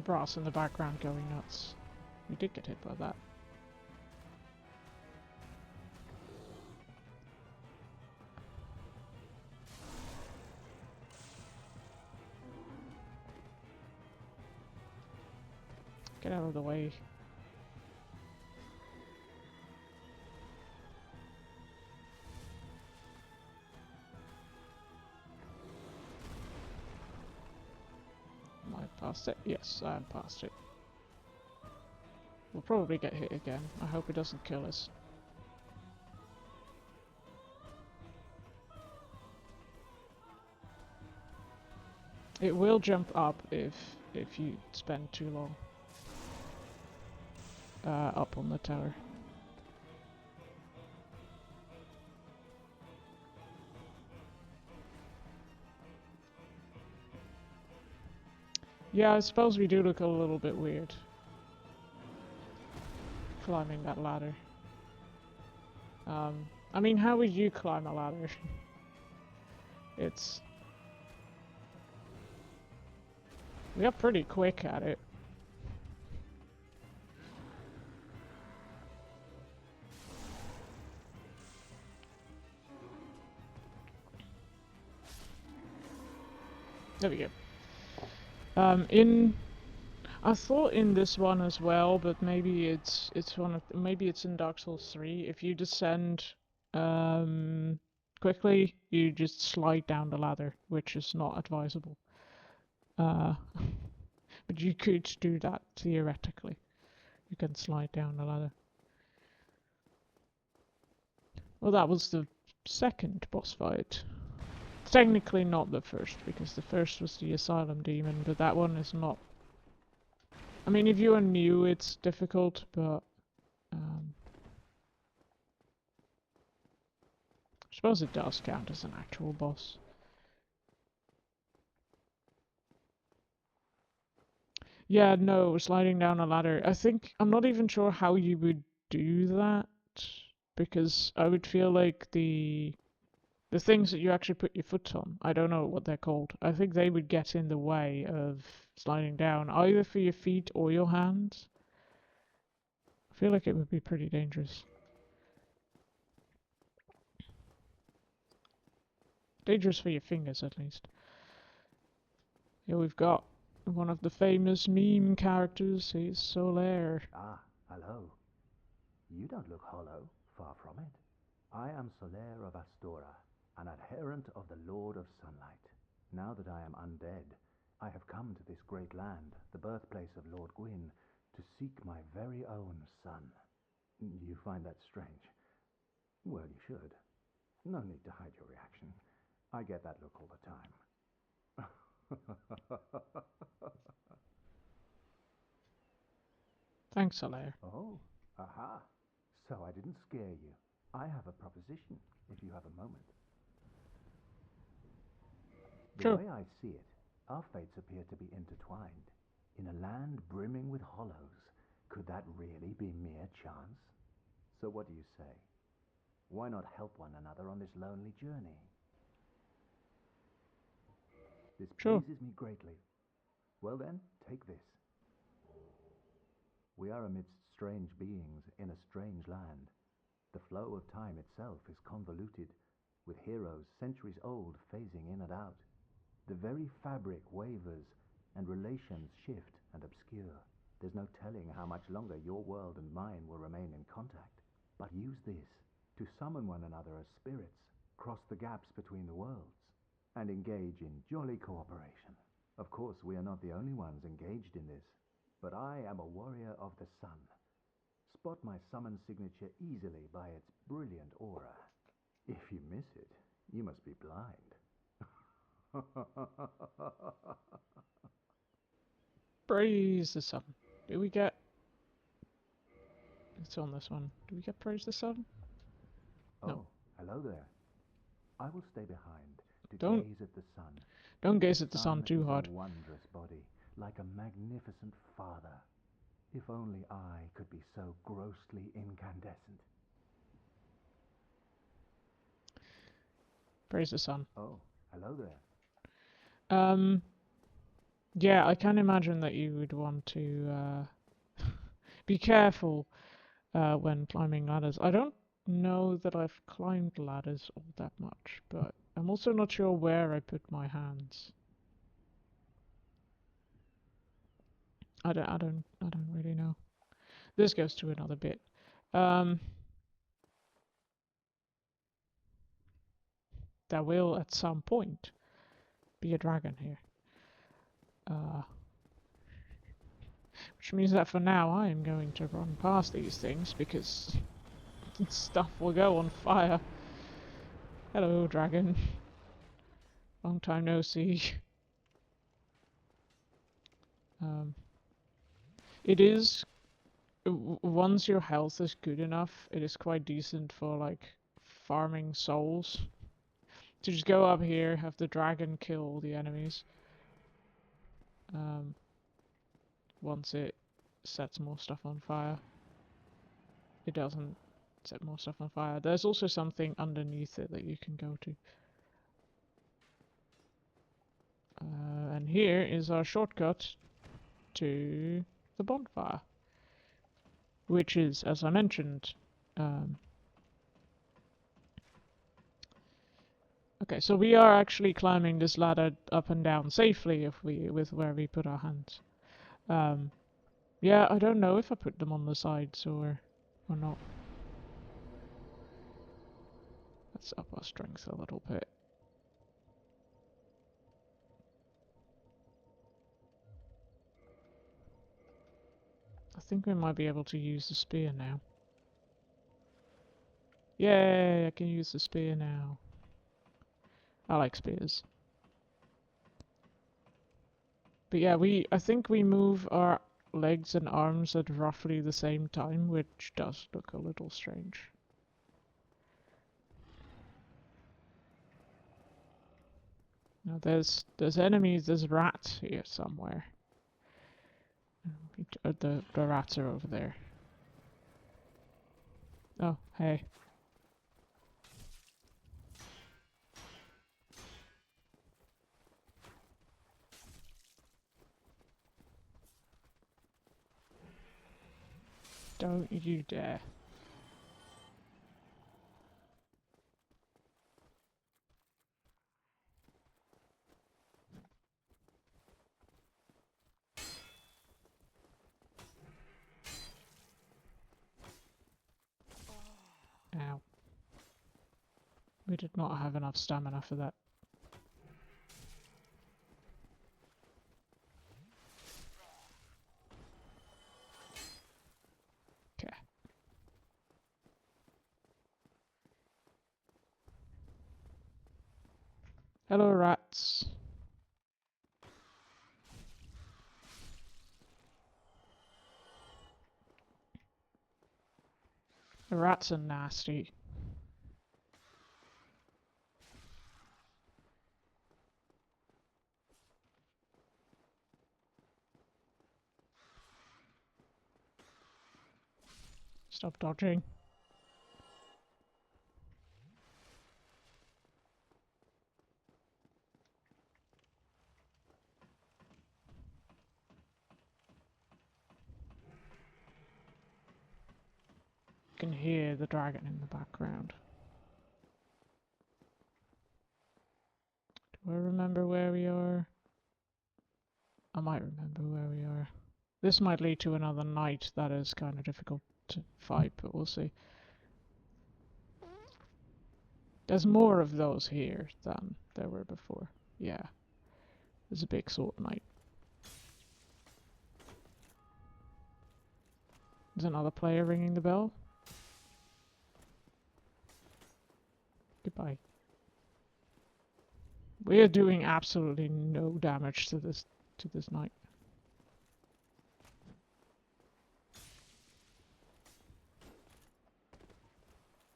S1: Brass in the background going nuts. We did get hit by that. Get out of the way. Am I past it? Yes, I am past it. We'll probably get hit again. I hope it doesn't kill us. It will jump up if you spend too long up on the tower. Yeah, I suppose we do look a little bit weird climbing that ladder. I mean, how would you climb a ladder? We got pretty quick at it. There we go. I thought in this one as well, but maybe it's maybe it's in Dark Souls 3. If you descend quickly, you just slide down the ladder, which is not advisable. But you could do that theoretically. You can slide down the ladder. Well, that was the second boss fight. Technically not the first, because the first was the Asylum Demon, but that one is not. I mean, if you are new, it's difficult, but I suppose it does count as an actual boss. Yeah, no, sliding down a ladder. I'm not even sure how you would do that, because I would feel like the things that you actually put your foot on, I don't know what they're called. I think they would get in the way of sliding down, either for your feet or your hands. I feel like it would be pretty dangerous. Dangerous for your fingers, at least. Here we've got one of the famous meme characters. He's Solaire.
S7: Ah, hello. You don't look hollow, far from it. I am Solaire of Astora, an adherent of the Lord of Sunlight. Now that I am undead, I have come to this great land, the birthplace of Lord Gwyn, to seek my very own son. You find that strange? Well, you should. No need to hide your reaction. I get that look all the time.
S1: Thanks, Solaire.
S7: Oh, aha. So I didn't scare you. I have a proposition, if you have a moment. The
S1: Sure.
S7: way I see it, our fates appear to be intertwined. In a land brimming with hollows, could that really be mere chance? So what do you say? Why not help one another on this lonely journey? This
S1: Sure.
S7: pleases me greatly. Well then, take this. We are amidst strange beings in a strange land. The flow of time itself is convoluted, with heroes centuries old phasing in and out. The very fabric wavers, and relations shift and obscure. There's no telling how much longer your world and mine will remain in contact. But use this to summon one another as spirits, cross the gaps between the worlds, and engage in jolly cooperation. Of course, we are not the only ones engaged in this, but I am a warrior of the sun. Spot my summon signature easily by its brilliant aura. If you miss it, you must be blind.
S1: Praise the sun. Do we get... It's on this one. Do we get Praise the sun?
S7: Oh,
S1: No.
S7: hello there. I will stay behind to
S1: Don't-
S7: gaze at the sun.
S1: Don't gaze at the sun too
S7: is
S1: hard.
S7: a wondrous body, like a magnificent father. If only I could be so grossly incandescent.
S1: Praise the sun.
S7: Oh, hello there.
S1: Yeah, I can imagine that you would want to be careful when climbing ladders. I don't know that I've climbed ladders all that much, but I'm also not sure where I put my hands. I don't really know. This goes to another bit. There will at some point be a dragon here. Which means that for now I am going to run past these things because stuff will go on fire. Hello, dragon. Long time no see. It is... once your health is good enough, it is quite decent for, like, farming souls. To just go up here, have the dragon kill all the enemies. Once it sets more stuff on fire. It doesn't set more stuff on fire. There's also something underneath it that you can go to. And here is our shortcut to the bonfire. Which is, as I mentioned... okay, so we are actually climbing this ladder up and down safely if with where we put our hands. Yeah, I don't know if I put them on the sides or not. Let's up our strength a little bit. I think we might be able to use the spear now. Yay, I can use the spear now. I like spears. But yeah, I think we move our legs and arms at roughly the same time, which does look a little strange. Now there's enemies, there's rats here somewhere. The rats are over there. Oh, hey. Don't you dare. We did not have enough stamina for that. Okay. Hello, rats. The rats are nasty. Stop dodging. You can hear the dragon in the background. Do I remember where we are? I might remember where we are. This might lead to another night that is kind of difficult to fight, but we'll see. There's more of those here than there were before. Yeah. There's a big sword knight. There's another player ringing the bell. Goodbye. We are doing absolutely no damage to this knight.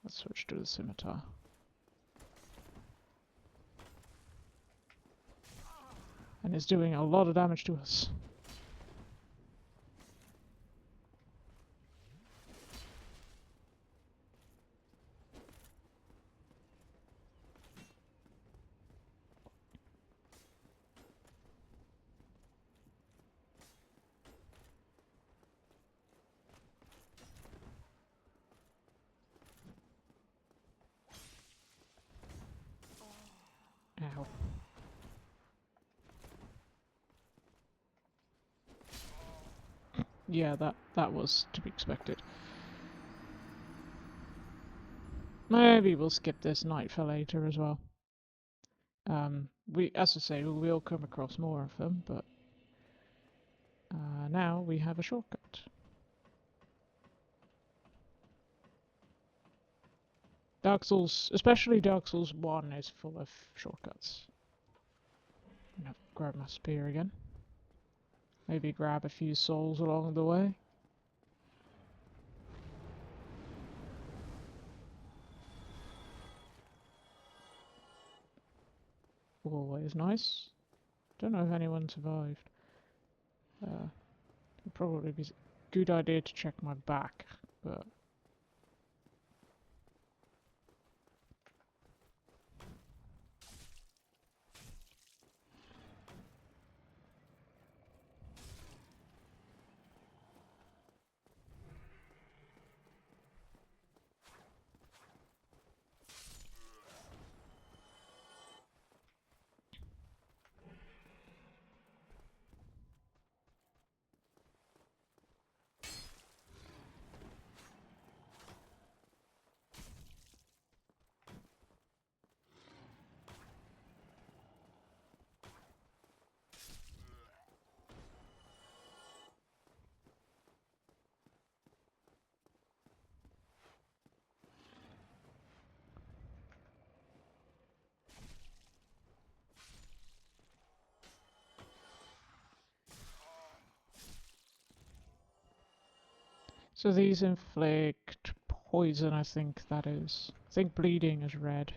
S1: Let's switch to the scimitar. And it's doing a lot of damage to us. Ow. Yeah, that was to be expected. Maybe we'll skip this night for later as well. As I say, we will come across more of them, but now we have a shortcut. Dark Souls, especially Dark Souls 1, is full of shortcuts. I'm gonna grab my spear again. Maybe grab a few souls along the way. Always nice. Don't know if anyone survived. It'd probably be a good idea to check my back, but... So these inflict poison, I think that is. I think bleeding is red.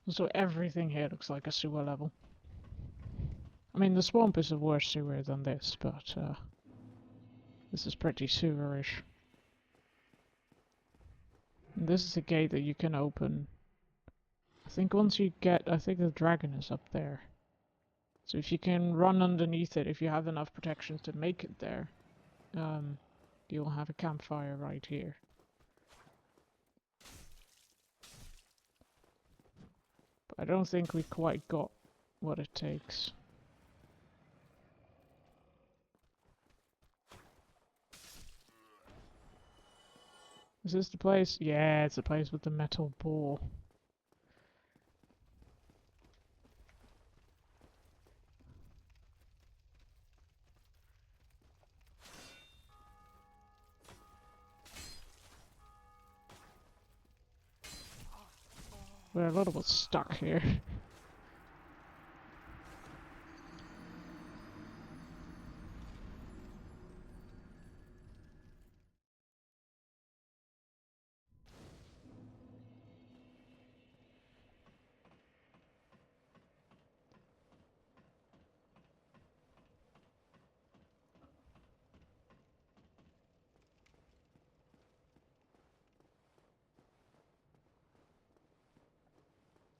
S1: So everything here looks like a sewer level. I mean, the swamp is a worse sewer than this, but this is pretty sewerish. And this is a gate that you can open. I think once you get... I think the dragon is up there. So if you can run underneath it, if you have enough protections to make it there, you'll have a campfire right here. I don't think we quite got what it takes. Is this the place? Yeah, it's the place with the metal ball. We're a little bit stuck here.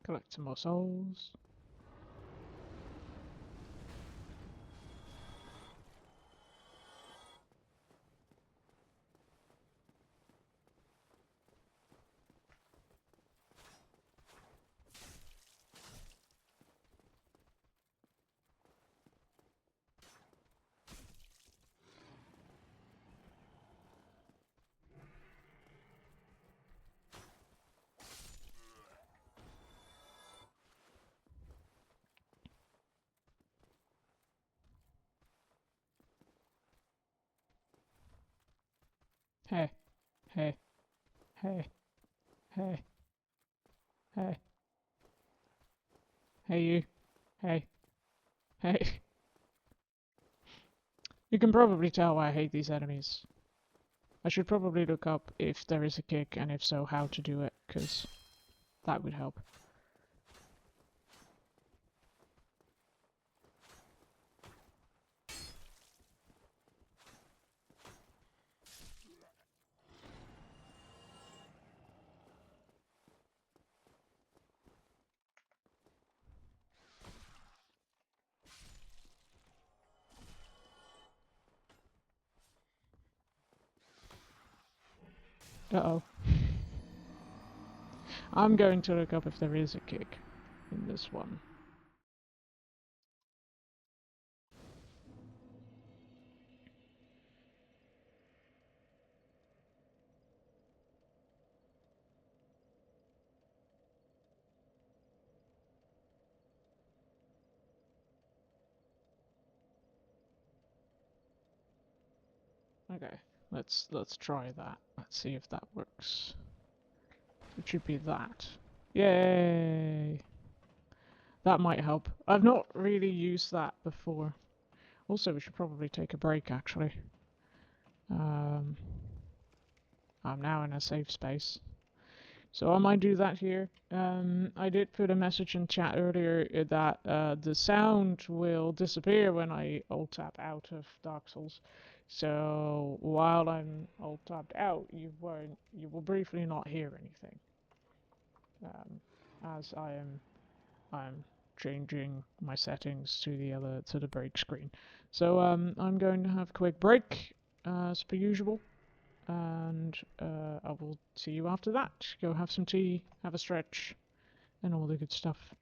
S1: Collect some more souls. Hey, hey, hey, hey, hey, hey you, hey, hey. You can probably tell why I hate these enemies. I should probably look up if there is a kick, and if so, how to do it, because that would help. Uh-oh. I'm going to look up if there is a kick in this one. Okay, let's try that. Let's see if that works. It should be that. Yay! That might help. I've not really used that before. Also, we should probably take a break, actually. I'm now in a safe space. So I might do that here. I did put a message in chat earlier that the sound will disappear when I alt-tab out of Dark Souls. So while I'm alt-tabbed out, you will briefly not hear anything. As I'm changing my settings to the break screen. So I'm going to have a quick break as per usual, and I will see you after that. Go have some tea, have a stretch, and all the good stuff.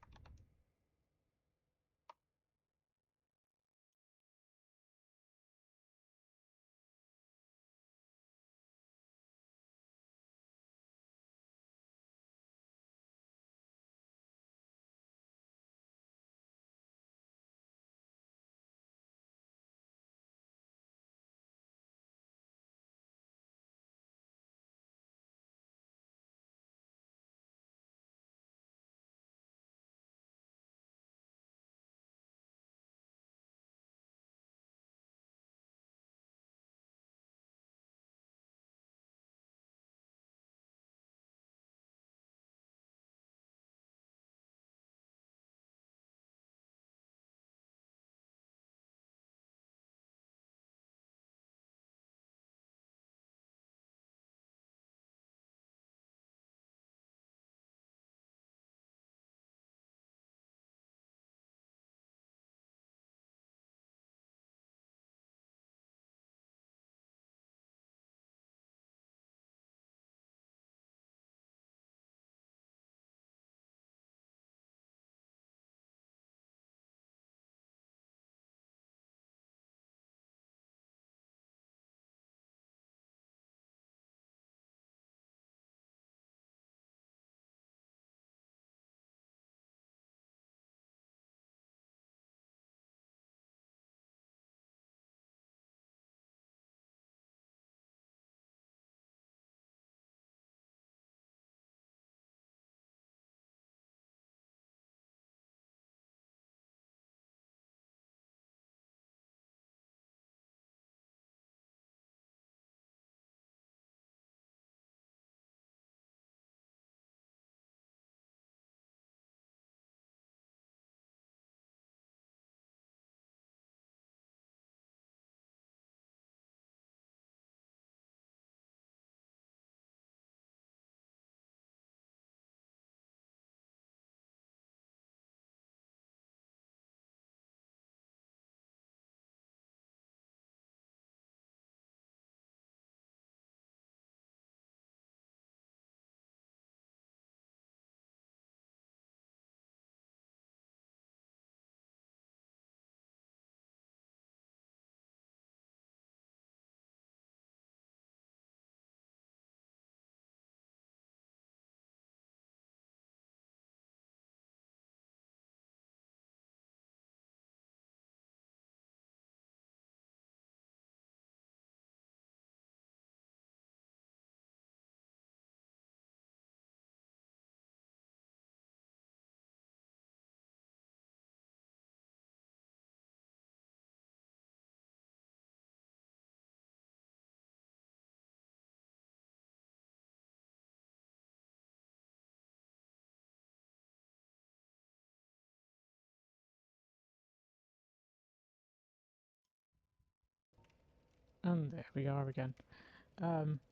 S1: And there we are again.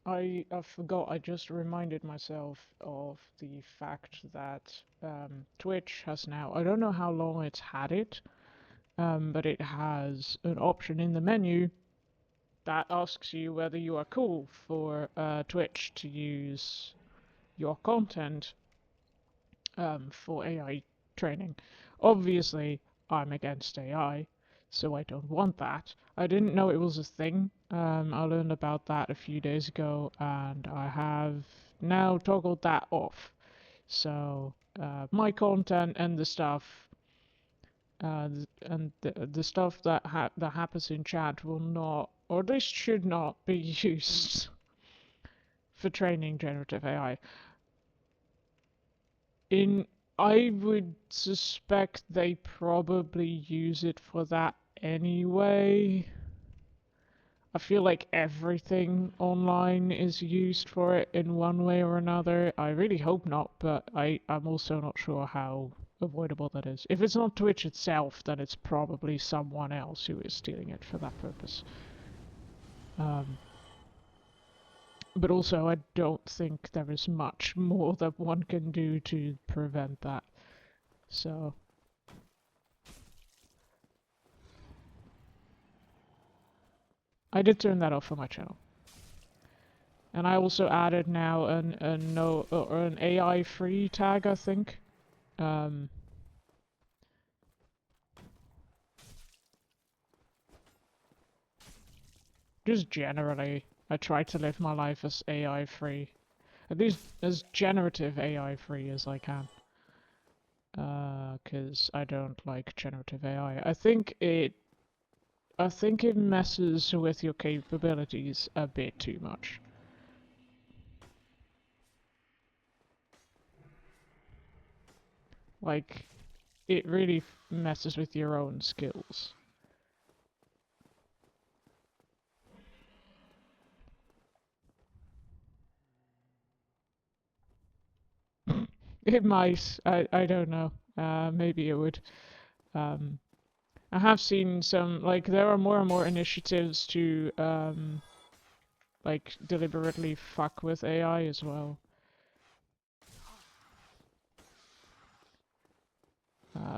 S1: I forgot, I just reminded myself of the fact that Twitch has now, I don't know how long it's had it, but it has an option in the menu that asks you whether you are cool for Twitch to use your content for AI training. Obviously, I'm against AI, so I don't want that. I didn't know it was a thing. I learned about that a few days ago, and I have now toggled that off. So my content and the stuff, the stuff that that happens in chat will not, or at least should not, be used for training generative AI. I would suspect they probably use it for that anyway. I feel like everything online is used for it in one way or another. I really hope not, but I'm also not sure how avoidable that is. If it's not Twitch itself, then it's probably someone else who is stealing it for that purpose. But also, I don't think there is much more that one can do to prevent that. So I did turn that off for my channel. And I also added now an AI free tag, I think. Just generally, I try to live my life as AI free. At least as generative AI free as I can. Because I don't like generative AI. I think it messes with your capabilities a bit too much. Like, it really messes with your own skills. It might. I don't know. Maybe it would. I have seen some, like, there are more and more initiatives to, like, deliberately fuck with AI as well.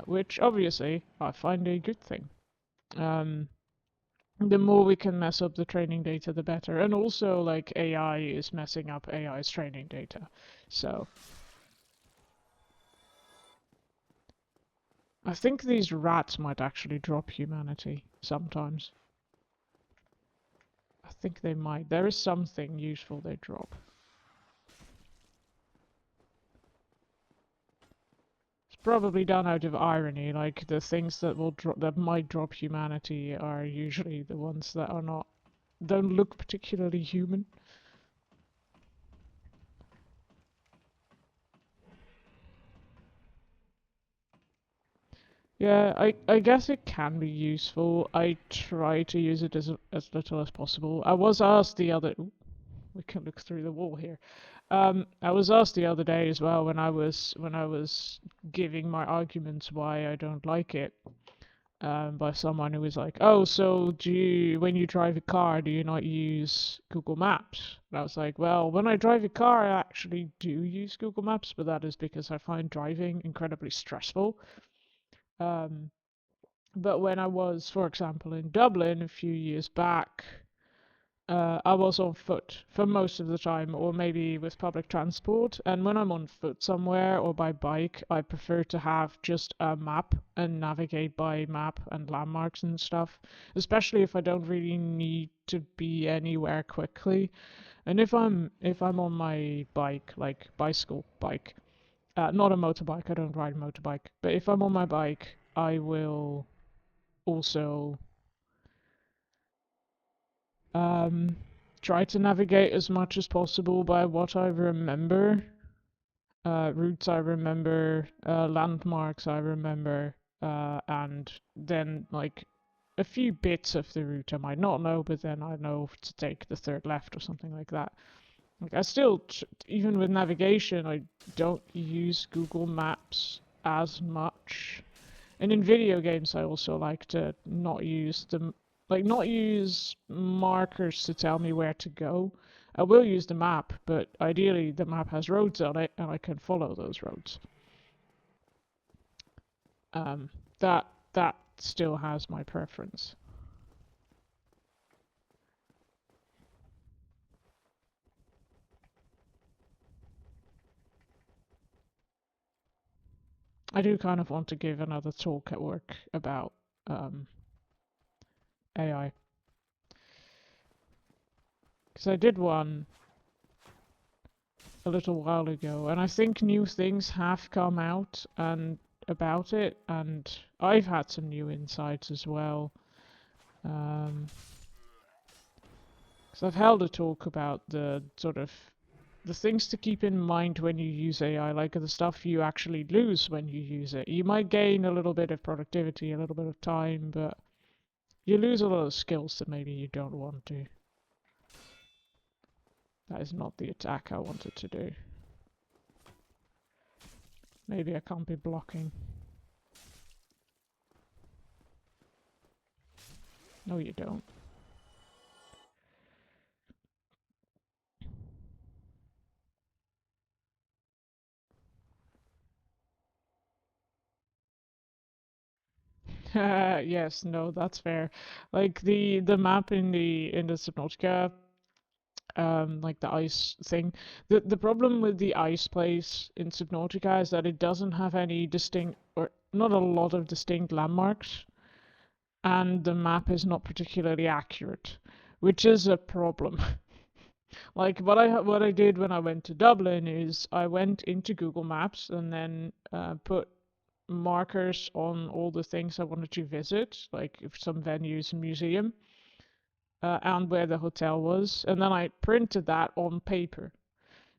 S1: Which, obviously, I find a good thing. The more we can mess up the training data, the better. And also, like, AI is messing up AI's training data. So I think these rats might actually drop humanity sometimes. I think they might. There is something useful they drop. It's probably done out of irony, like the things that might drop humanity are usually the ones that don't look particularly human. Yeah, I guess it can be useful. I try to use it as little as possible. I was asked the other... Ooh, we can look through the wall here. I was asked the other day as well when I was giving my arguments why I don't like it, by someone who was like, "Oh, so when you drive a car, do you not use Google Maps?" And I was like, "Well, when I drive a car, I actually do use Google Maps, but that is because I find driving incredibly stressful." But when I was, for example, in Dublin a few years back, I was on foot for most of the time, or maybe with public transport. And when I'm on foot somewhere or by bike, I prefer to have just a map and navigate by map and landmarks and stuff, especially if I don't really need to be anywhere quickly. And if I'm on my bike, like bicycle bike, not a motorbike, I don't ride a motorbike, but if I'm on my bike, I will also try to navigate as much as possible by what I remember. Routes I remember, landmarks I remember, and then, like, a few bits of the route I might not know, but then I know to take the third left or something like that. Like, I still, even with navigation, I don't use Google Maps as much. And in video games, I also like to not use them. like, not use markers to tell me where to go. I will use the map, but ideally the map has roads on it and I can follow those roads. That still has my preference. I do kind of want to give another talk at work about AI. Because I did one a little while ago, and I think new things have come out and about it, and I've had some new insights as well. Because I've held a talk about the sort of the things to keep in mind when you use AI, like the stuff you actually lose when you use it. You might gain a little bit of productivity, a little bit of time, but you lose a lot of skills that maybe you don't want to. That is not the attack I wanted to do. Maybe I can't be blocking. No, you don't. Yes, no, that's fair. Like the map in the Subnautica, like the ice thing. The problem with the ice place in Subnautica is that it doesn't have any distinct, or not a lot of distinct landmarks, and the map is not particularly accurate, which is a problem. Like what I did when I went to Dublin is I went into Google Maps and then put markers on all the things I wanted to visit, like some venues and museum, and where the hotel was, and then I printed that on paper.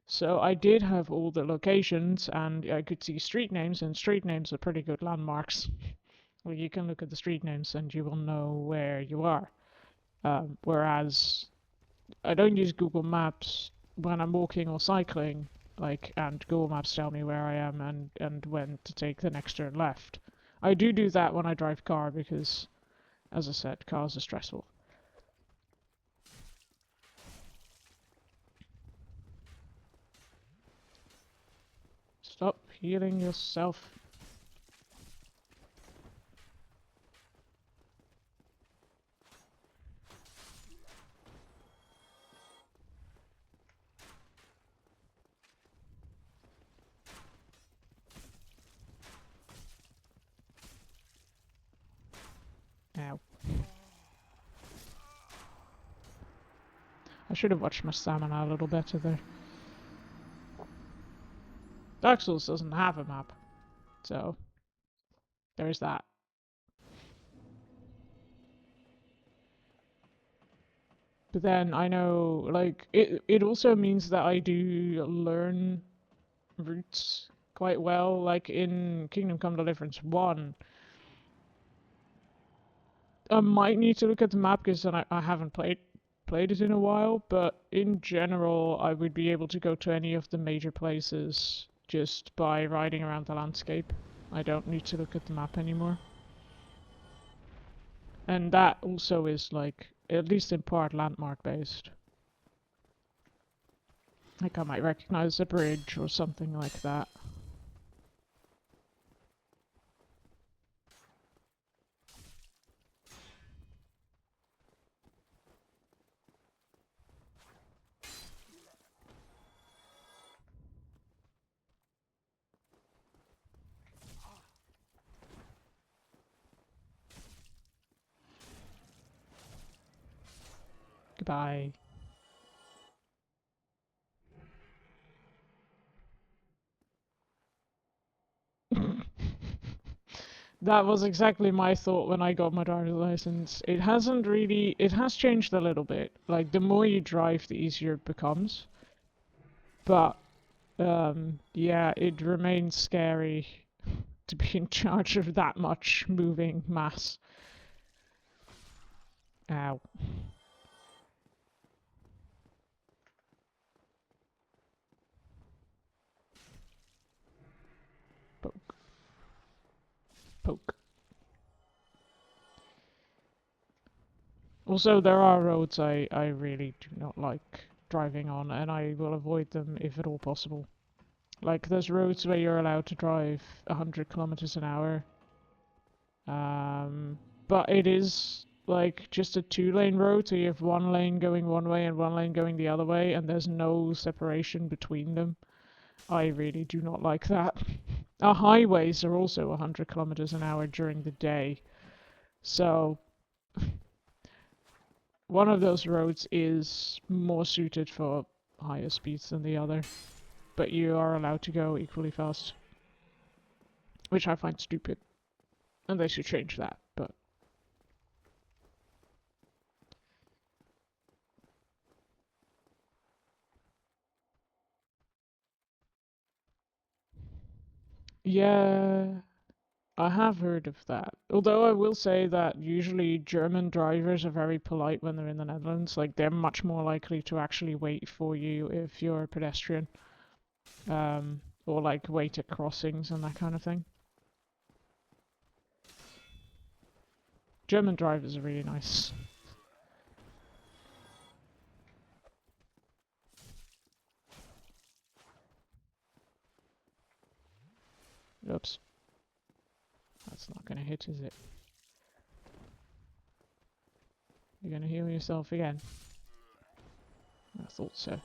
S1: So I did have all the locations, and I could see street names, and street names are pretty good landmarks. Well, you can look at the street names and you will know where you are. Whereas I don't use Google Maps when I'm walking or cycling, like, and Google Maps tell me where I am and when to take the next turn left. I do that when I drive car because, as I said, cars are stressful. Stop healing yourself. Ow. I should have watched my stamina a little better there. Dark Souls doesn't have a map, so there's that. But then I know, like, it also means that I do learn routes quite well. Like in Kingdom Come Deliverance 1, I might need to look at the map because I haven't played it in a while, but in general I would be able to go to any of the major places just by riding around the landscape. I don't need to look at the map anymore. And that also is, like, at least in part, landmark based. Like I might recognize a bridge or something like that. Goodbye. That was exactly my thought when I got my driver's license. It hasn't really... It has changed a little bit. Like, the more you drive, the easier it becomes. But, yeah, it remains scary to be in charge of that much moving mass. Ow. Poke. Poke. Also, there are roads I really do not like driving on, and I will avoid them if at all possible. Like, there's roads where you're allowed to drive 100 kilometers an hour. But it is, like, just a two-lane road, so you have one lane going one way and one lane going the other way, and there's no separation between them. I really do not like that. Our highways are also 100 kilometers an hour during the day, so one of those roads is more suited for higher speeds than the other, but you are allowed to go equally fast, which I find stupid, and they should change that, but... Yeah, I have heard of that. Although I will say that usually German drivers are very polite when they're in the Netherlands. Like, they're much more likely to actually wait for you if you're a pedestrian. Or like wait at crossings and that kind of thing. German drivers are really nice. Oops. That's not gonna hit, is it? You're gonna heal yourself again. I thought so.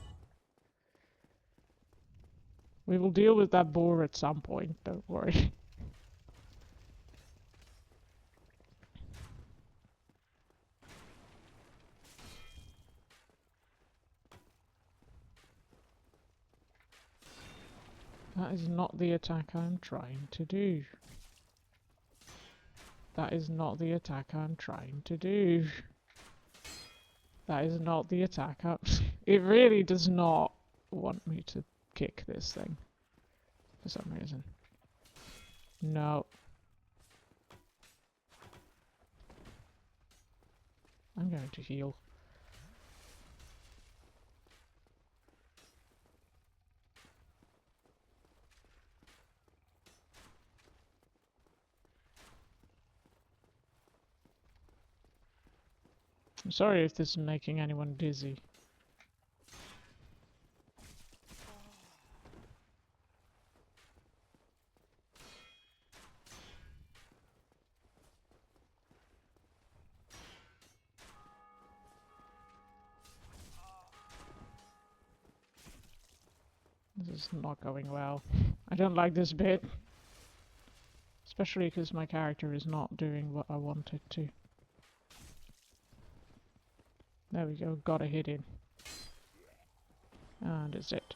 S1: We will deal with that boar at some point, don't worry. That is not the attack I'm trying to do. That is not the attack I'm trying to do. That is not the attack I'm... It really does not want me to kick this thing. For some reason. No. I'm going to heal. I'm sorry if this is making anyone dizzy. This is not going well. I don't like this bit. Especially because my character is not doing what I want it to. There we go, got a hit in. And it's it.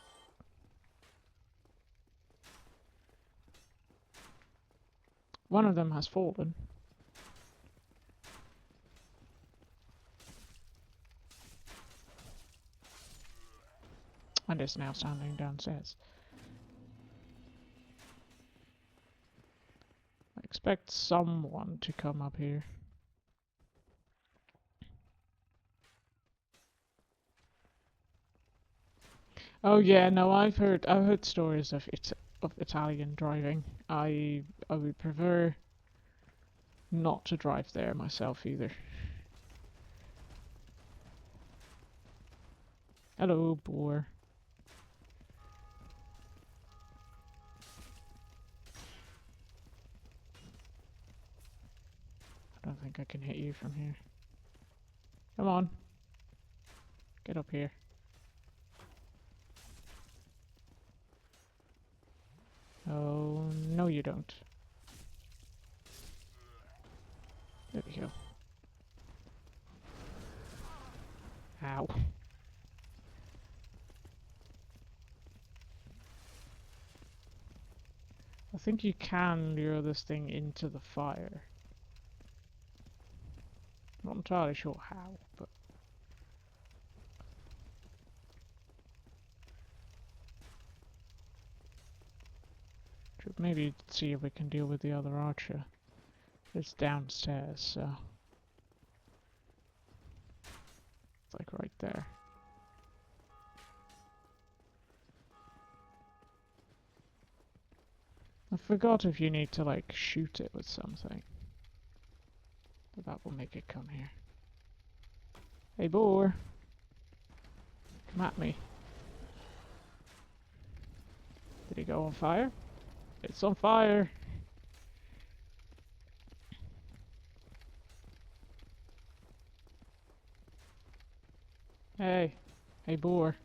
S1: One of them has fallen. And is now standing downstairs. I expect someone to come up here. Oh yeah, no, I've heard stories of Italian driving. I would prefer not to drive there myself either. Hello, boar. I don't think I can hit you from here. Come on. Get up here. Oh, no you don't. There we go. Ow. I think you can lure this thing into the fire. Not entirely sure how, but... Should maybe see if we can deal with the other archer. It's downstairs, so... It's like right there. I forgot if you need to like shoot it with something. But that will make it come here. Hey, boar. Come at me. Did he go on fire? It's on fire! Hey. Hey, boar.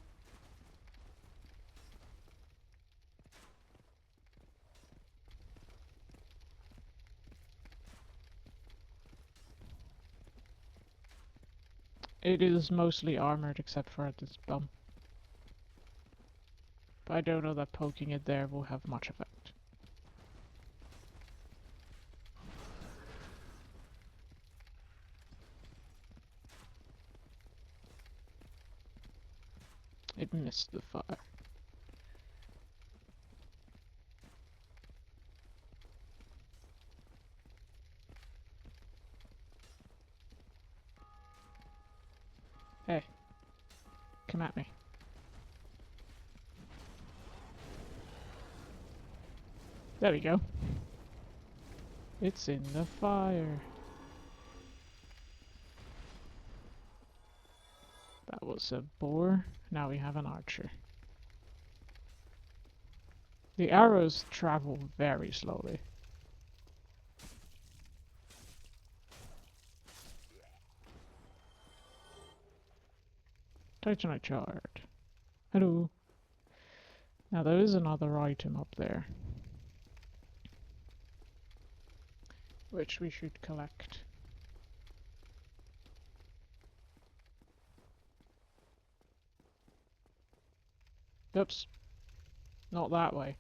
S1: It is mostly armored except for at its bum. But I don't know that poking it there will have much effect. It missed the fire. Hey. Come at me. There we go. It's in the fire. That was a boar. Now we have an archer. The arrows travel very slowly. Titanite shard. Hello. Now there is another item up there, which we should collect. Oops. Not that way.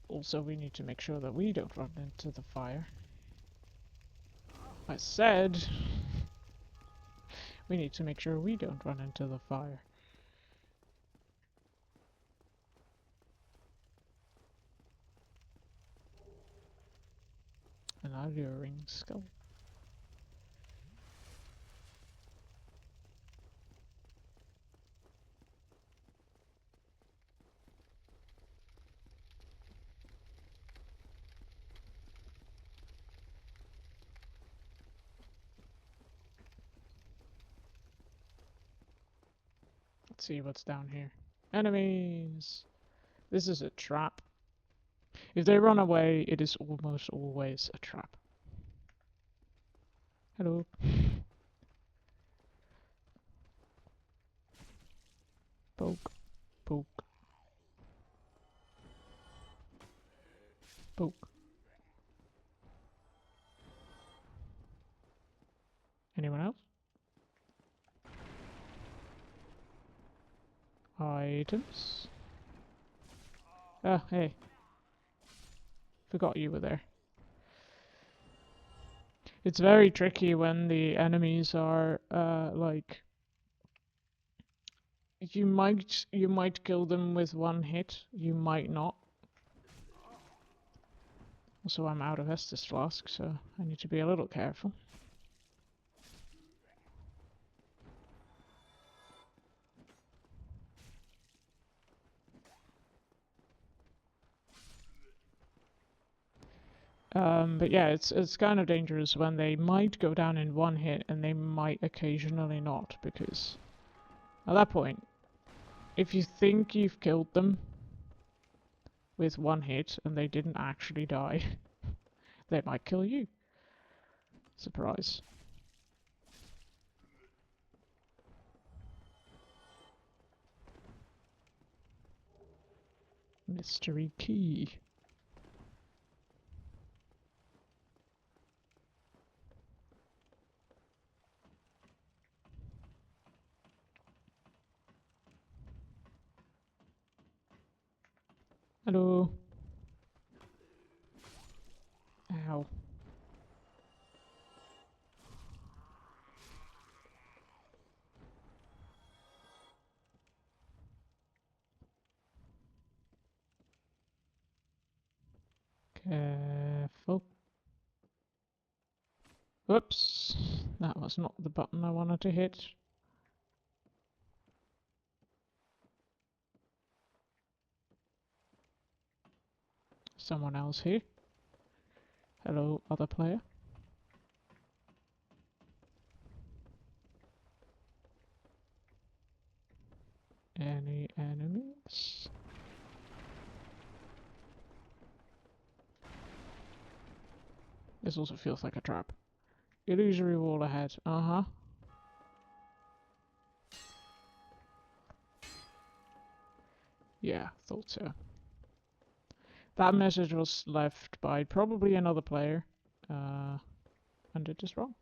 S1: Also, we need to make sure that we don't run into the fire. I said we need to make sure we don't run into the fire. An alluring skull. Let's see what's down here. Enemies! This is a trap. If they run away, it is almost always a trap. Hello. Poke. Poke. Poke. Anyone else? Items? Oh, hey. Forgot you were there. It's very tricky when the enemies are, like... You might kill them with one hit, you might not. Also, I'm out of Estus Flask, so I need to be a little careful. But yeah, it's kind of dangerous when they might go down in one hit and they might occasionally not, because at that point, if you think you've killed them with one hit and they didn't actually die, they might kill you. Surprise. Mystery key. Hello. Ow. Careful. Whoops. That was not the button I wanted to hit. Someone else here. Hello, other player. Any enemies? This also feels like a trap. Illusory wall ahead. Uh-huh. Yeah, thought so. That message was left by probably another player. And it is wrong.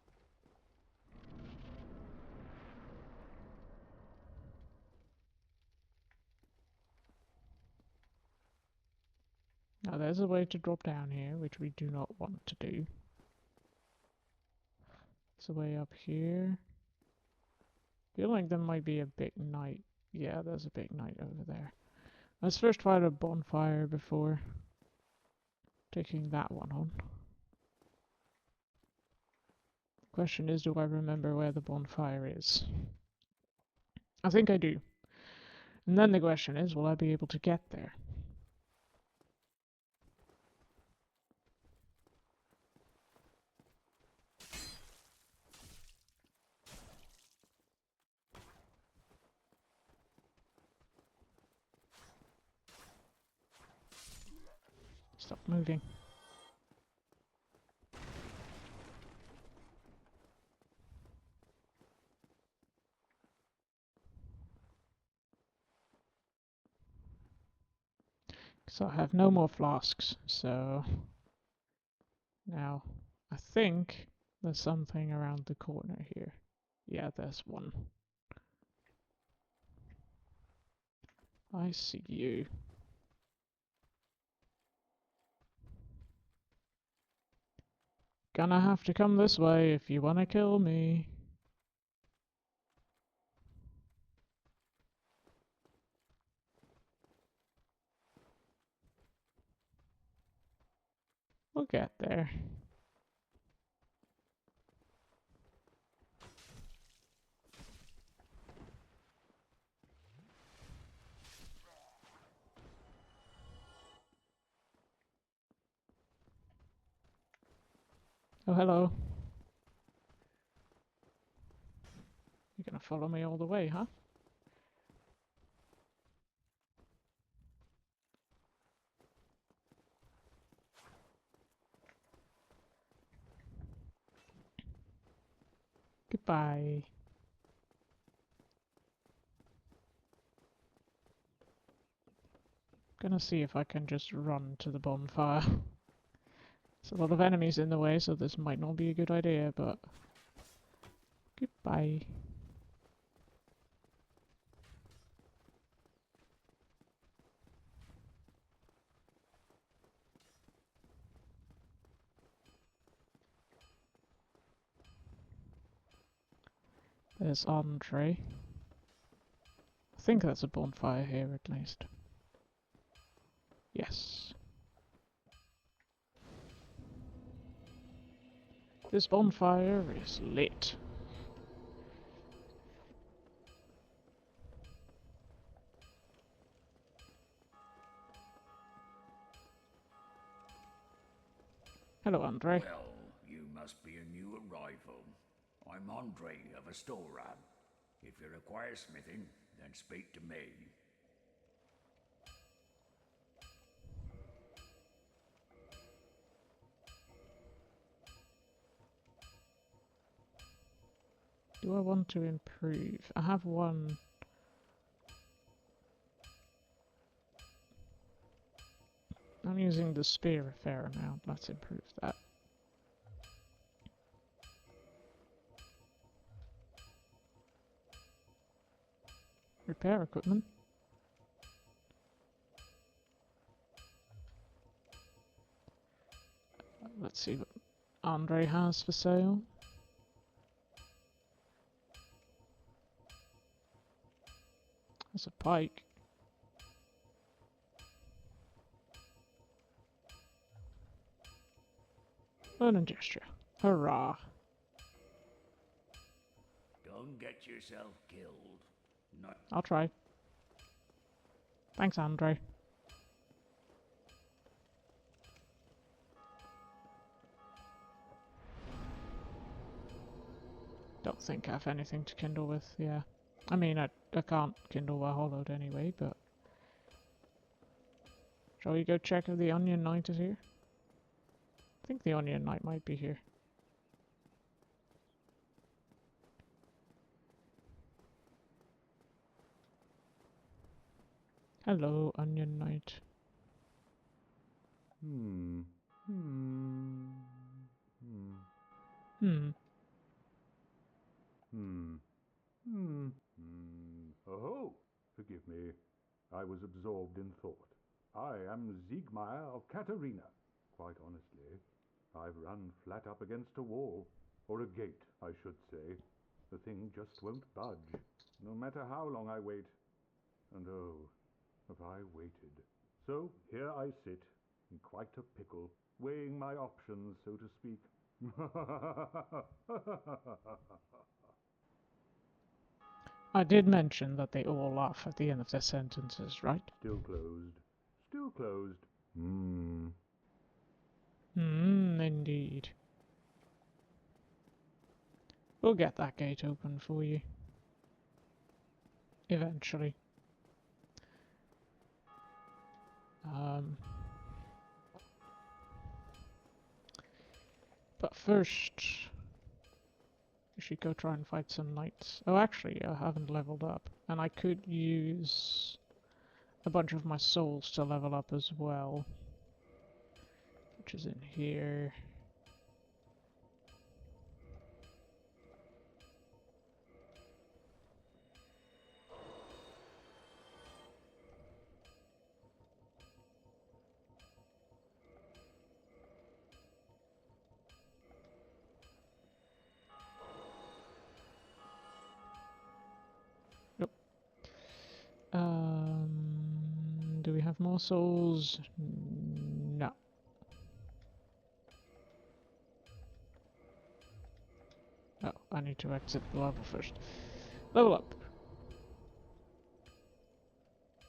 S1: Now there's a way to drop down here, which we do not want to do. It's a way up here. Feel like there might be a big knight. Yeah, there's a big knight over there. Let's first find a bonfire before taking that one on. Question is, do I remember where the bonfire is? I think I do. And then the question is, will I be able to get there? Stop moving. So I have no more flasks, so now I think there's something around the corner here. Yeah, there's one. I see you. Gonna have to come this way if you wanna kill me. We'll get there. Oh, hello. You're gonna follow me all the way, huh? Goodbye. Gonna see if I can just run to the bonfire. There's a lot of enemies in the way, so this might not be a good idea, but... Goodbye. There's Andre. I think that's a bonfire here, at least. Yes. This bonfire is lit. Hello, Andre.
S8: Well, you must be a new arrival. I'm Andre of Astoria. If you require smithing, then speak to me.
S1: Do I want to improve? I have one. I'm using the spear a fair amount. Let's improve that. Repair equipment. Let's see what Andre has for sale. That's a pike. Learning gesture. Hurrah.
S8: Don't get yourself killed. Not
S1: I'll try. Thanks, Andre. Don't think I have anything to kindle with, yeah. I mean, I can't kindle a hollowed anyway, but... Shall we go check if the Onion Knight is here? I think the Onion Knight might be here. Hello, Onion Knight.
S9: Hmm. Oh, forgive me. I was absorbed in thought. I am Siegmeyer of Katarina. Quite honestly, I've run flat up against a wall. Or a gate, I should say. The thing just won't budge, no matter how long I wait. And oh, have I waited. So here I sit, in quite a pickle, weighing my options, so to speak.
S1: I did mention that they all laugh at the end of their sentences, right?
S9: Still closed. Still closed.
S1: Indeed. We'll get that gate open for you. Eventually. But first, we should go try and fight some knights. Oh, actually, I haven't leveled up. And I could use a bunch of my souls to level up as well. Which is in here. Do we have more souls? No. Oh, I need to exit the level first. Level up.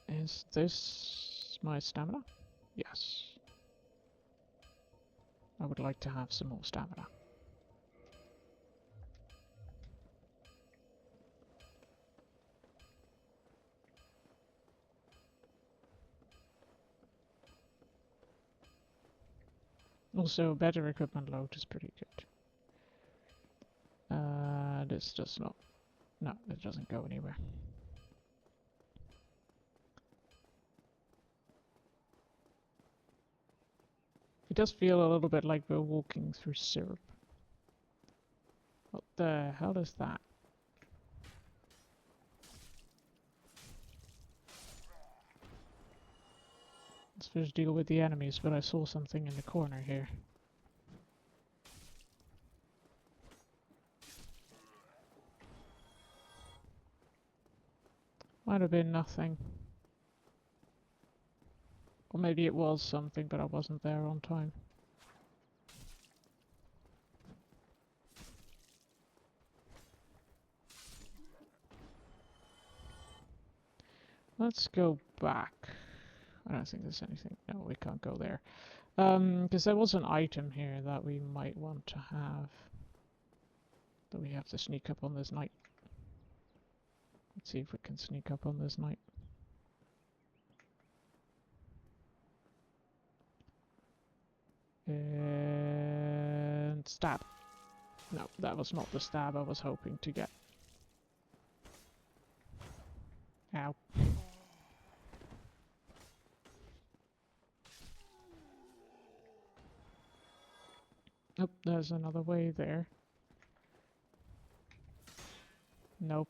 S1: Is this my stamina? Yes. I would like to have some more stamina. Also, better equipment load is pretty good. This does not... No, it doesn't go anywhere. It does feel a little bit like we're walking through syrup. What the hell is that? Let's first deal with the enemies, but I saw something in the corner here. Might have been nothing. Or maybe it was something, but I wasn't there on time. Let's go back. I don't think there's anything. No, we can't go there. Because there was an item here that we might want to have. That we have to sneak up on this knight. Let's see if we can sneak up on this knight. And stab. No, that was not the stab I was hoping to get. Ow. Oh, there's another way there. Nope.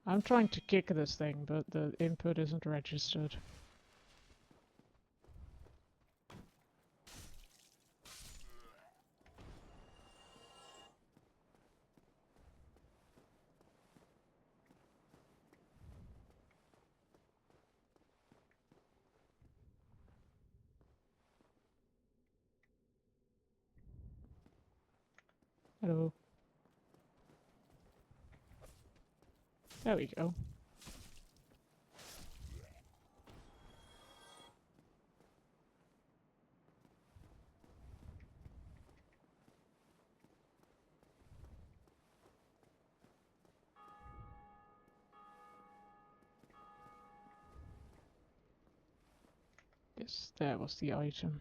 S1: I'm trying to kick this thing, but the input isn't registered. Hello. There we go. Yes, that was the item.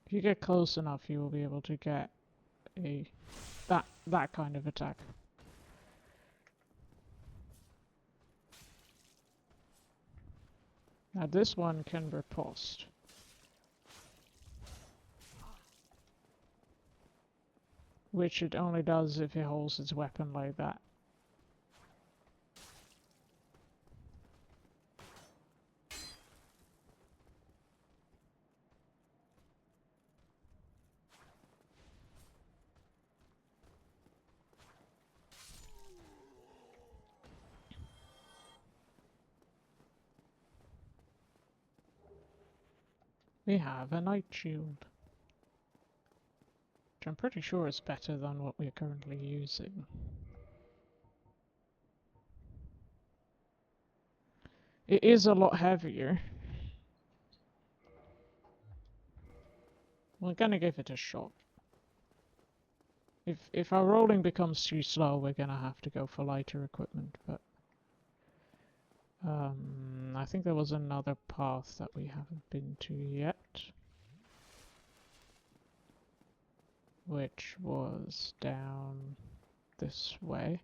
S1: If you get close enough, you will be able to get that kind of attack. Now this one can riposte. Which it only does if it holds its weapon like that. We have a night shield. Which I'm pretty sure is better than what we're currently using. It is a lot heavier. We're gonna give it a shot. If our rolling becomes too slow, we're gonna have to go for lighter equipment, but I think there was another path that we haven't been to yet. Which was down this way.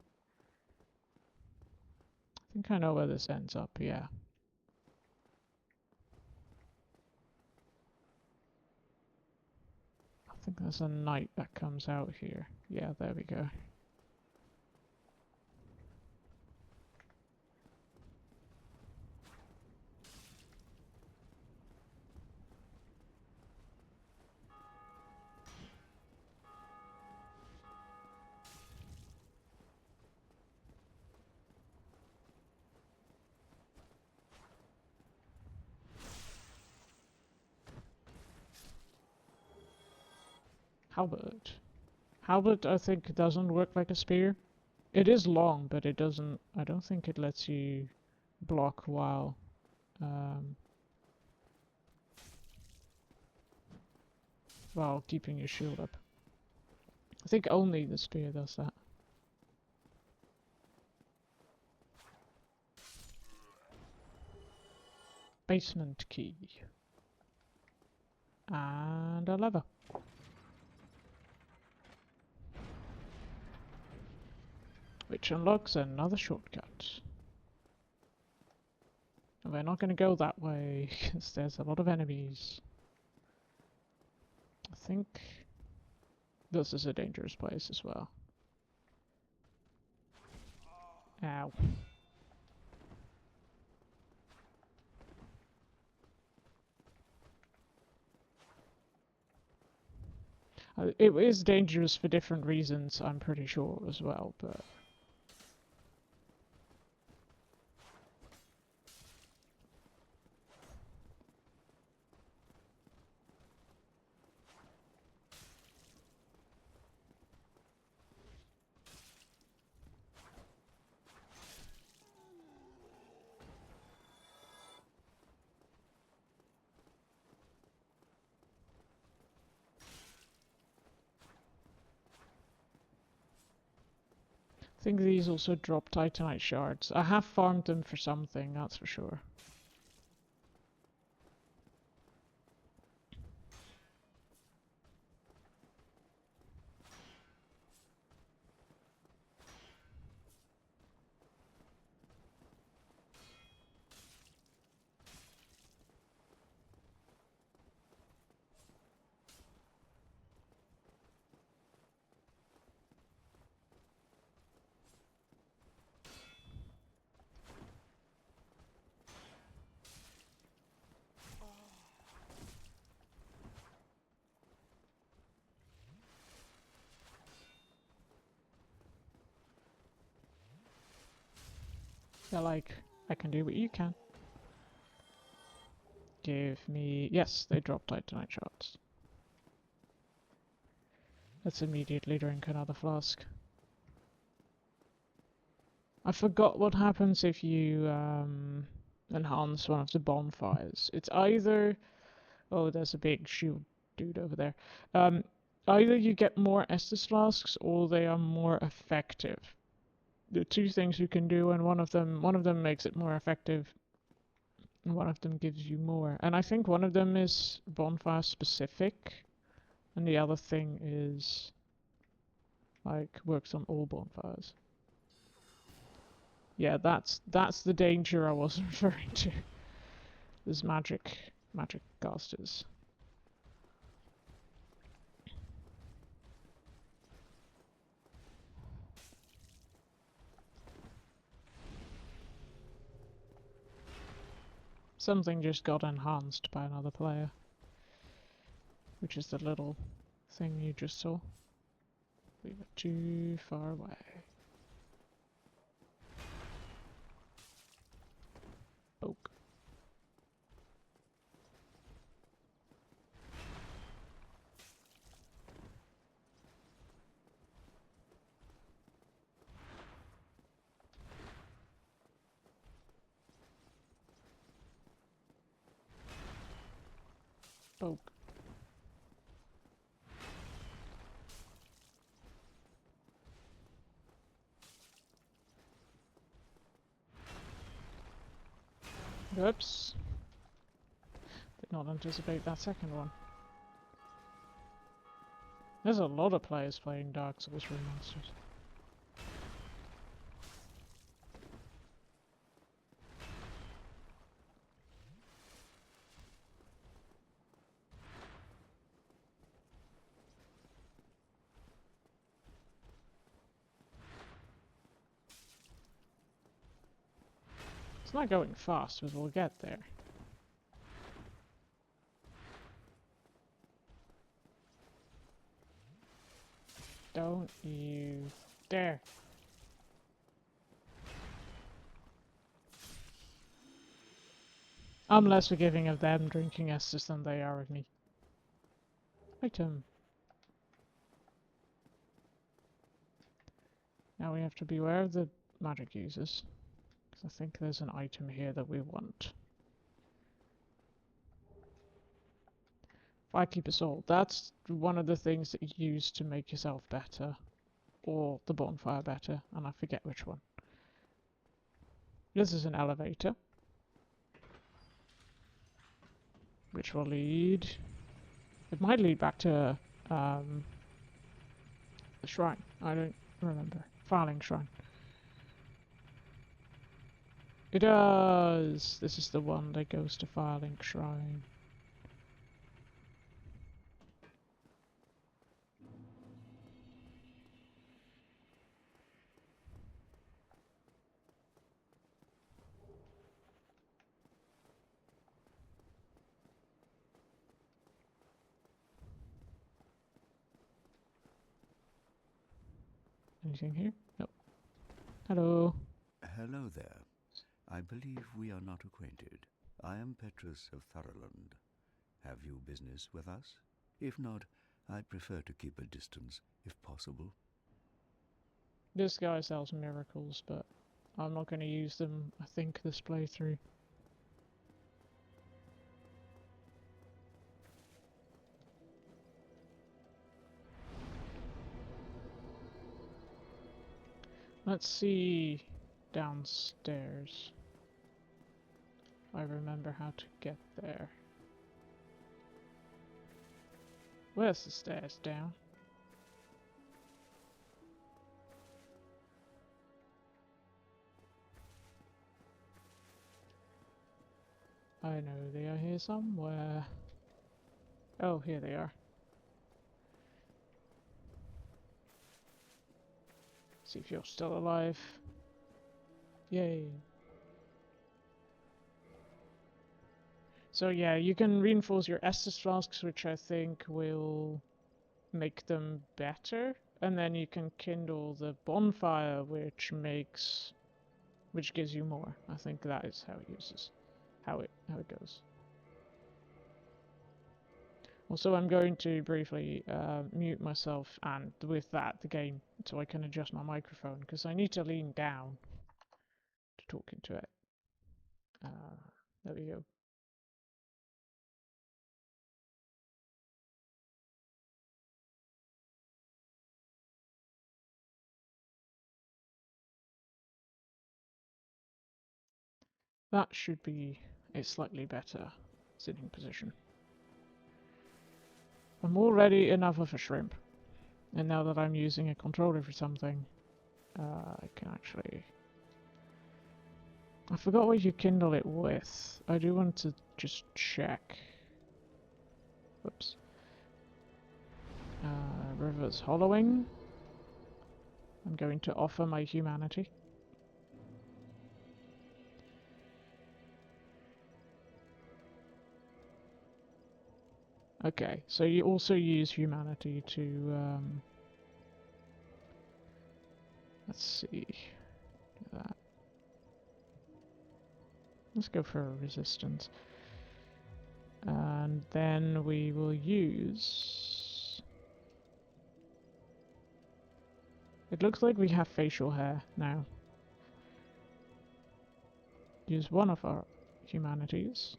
S1: I think I know where this ends up, yeah. I think there's a knight that comes out here. Yeah, there we go. Halberd. Halberd, I think, doesn't work like a spear. It is long, but it doesn't... I don't think it lets you block while keeping your shield up. I think only the spear does that. Basement key. And a lever. Which unlocks another shortcut. And we're not going to go that way, because there's a lot of enemies. I think this is a dangerous place as well. Ow. It is dangerous for different reasons, I'm pretty sure, as well, but... I think these also drop Titanite shards. I have farmed them for something, that's for sure. They're like, I can do what you can. Give me... Yes, they drop Titanite shards. Let's immediately drink another flask. I forgot what happens if you enhance one of the bonfires. It's either... Oh, there's a big shield dude over there. Either you get more Estus flasks or they are more effective. the two things you can do, and one of them makes it more effective, and one of them gives you more. And I think one of them is bonfire specific, and the other thing is like works on all bonfires. Yeah, that's the danger I was referring to. There's magic casters. Something just got enhanced by another player, which is the little thing you just saw. We were too far away. Oak. Oak. Oops. Did not anticipate that second one. There's a lot of players playing Dark Souls Remastered. It's not going fast, but we'll get there. Don't you dare. I'm less forgiving of them drinking Estus than they are of me. Item. Now we have to beware of the magic users, because I think there's an item here that we want. Firekeeper Soul. That's one of the things that you use to make yourself better, or the bonfire better, and I forget which one. This is an elevator, which will lead... It might lead back to the shrine. I don't remember. Filing Shrine. It does! This is the one that goes to Filing Shrine. Anything here? No. Hello.
S10: Hello there. I believe we are not acquainted. I am Petrus of Thurland. Have you business with us? If not, I prefer to keep a distance, if possible.
S1: This guy sells miracles, but I'm not going to use them, I think, this playthrough. Let's see downstairs. I remember how to get there. Where's the stairs down? I know they are here somewhere. Oh, here they are. See if you're still alive. Yay. So yeah, you can reinforce your Estus flasks, which I think will make them better. And then you can kindle the bonfire, which gives you more. I think that is how it goes. Also, I'm going to briefly mute myself, and with that, the game, so I can adjust my microphone, because I need to lean down to talk into it. There we go. That should be a slightly better sitting position. I'm already enough of a shrimp. And now that I'm using a controller for something, I can actually... I forgot what you kindle it with. I do want to just check. Whoops. River's hollowing. I'm going to offer my humanity. Okay, so you also use humanity to, let's see, do that. Let's go for a resistance. And then we will use... It looks like we have facial hair now. Use one of our humanities.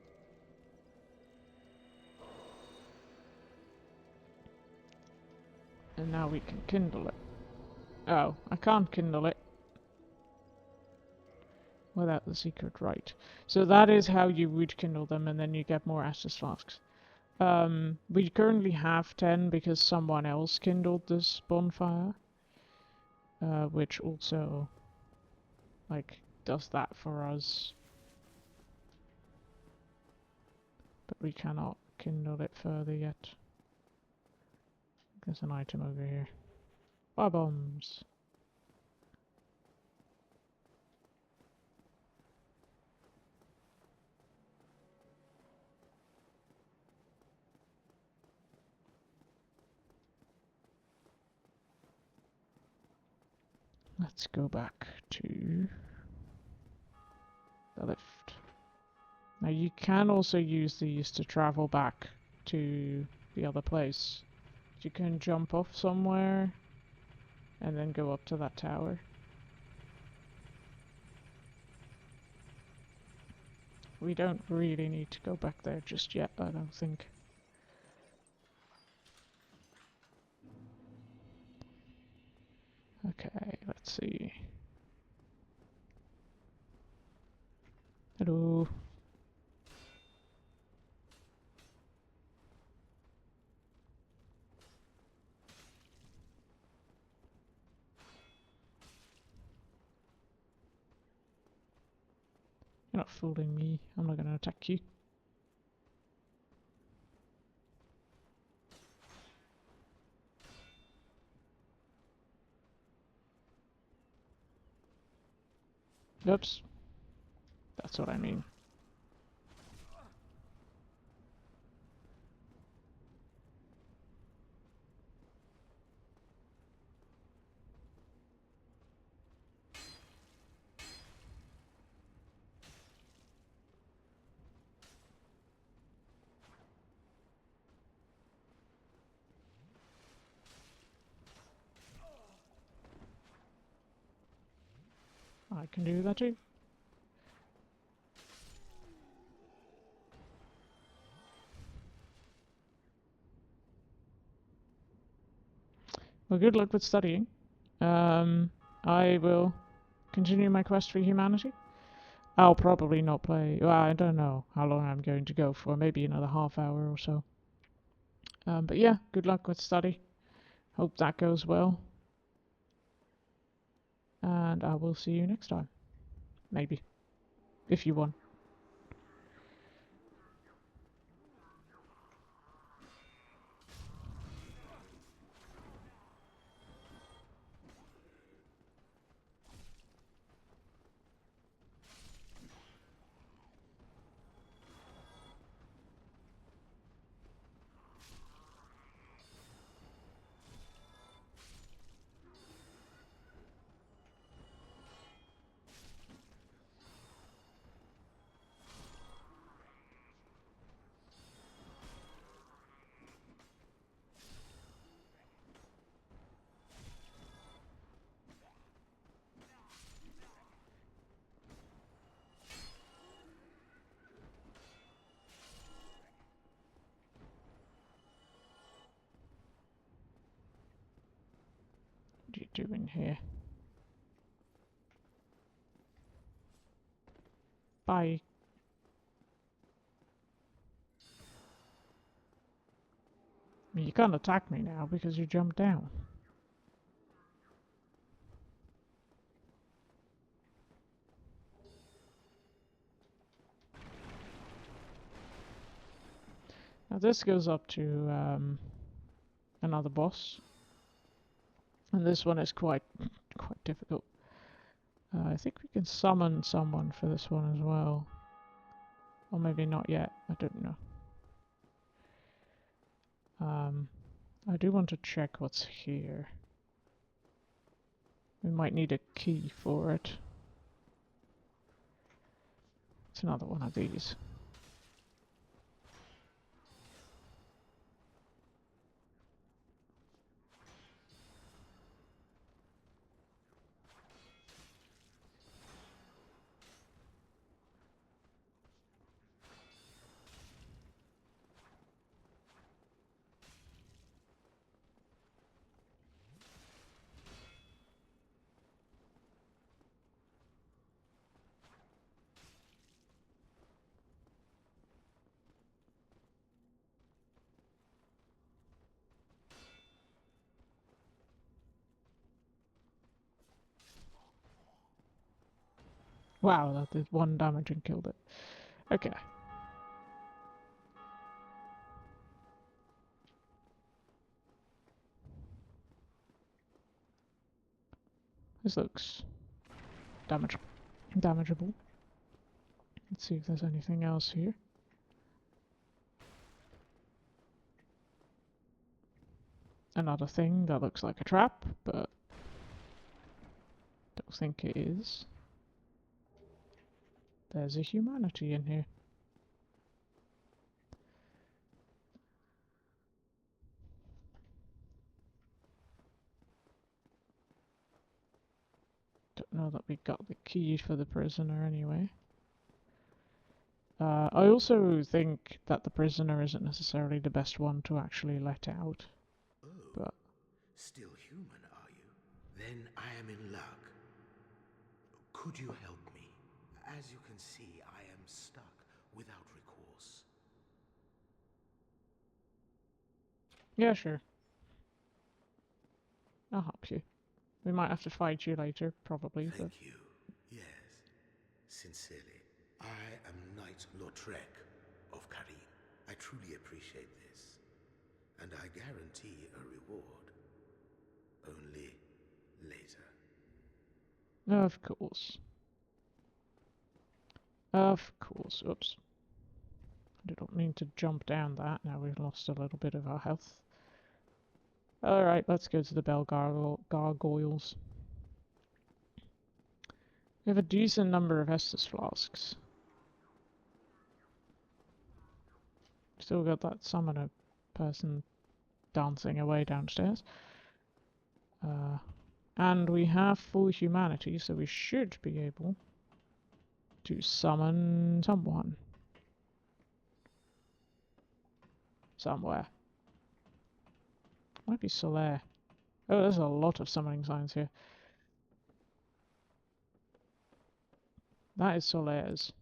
S1: And now we can kindle it. Oh, I can't kindle it without the secret right. So that is how you would kindle them, and then you get more Estus flasks. We currently have 10 because someone else kindled this bonfire. Which also, like, does that for us. But we cannot kindle it further yet. There's an item over here. Fire bombs. Let's go back to the lift. Now you can also use these to travel back to the other place. You can jump off somewhere and then go up to that tower. We don't really need to go back there just yet, I don't think. Okay, let's see. Hello. You're not fooling me. I'm not going to attack you. Oops. That's what I mean. I can do that too. Well, good luck with studying. I will continue my quest for humanity. I'll probably not play... Well, I don't know how long I'm going to go for. Maybe another half hour or so. But yeah, good luck with study. Hope that goes well. And I will see you next time. Maybe. If you want. What are you doing here? Bye. I mean, you can't attack me now because you jumped down. Now this goes up to another boss, and this one is quite difficult. I think we can summon someone for this one as well, or maybe not yet. I don't know. I do want to check what's here. We might need a key for it. It's another one of these. Wow, that did 1 damage and killed it. Okay. This looks damageable. Let's see if there's anything else here. Another thing that looks like a trap, but don't think it is. There's a humanity in here. Don't know that we got the key for the prisoner anyway. I also think that the prisoner isn't necessarily the best one to actually let out.
S5: Oh,
S1: but
S5: still human, are you? Then I am in luck. Could you help me? As you can see, I am stuck without recourse.
S1: yeah, sure. I'll help you. We might have to fight you later, probably.
S5: Thank you. Yes, sincerely. I am Knight Lautrec of Karim. I truly appreciate this, and I guarantee a reward. Only later.
S1: Of course. Of course. Oops. I didn't mean to jump down that. Now we've lost a little bit of our health. Alright, let's go to the bell gargoyles. We have a decent number of Estus flasks. Still got that summoner person dancing away downstairs. And we have full humanity, so we should be able to summon someone. Somewhere. Might be Solaire. Oh, there's a lot of summoning signs here. That is Solaire's.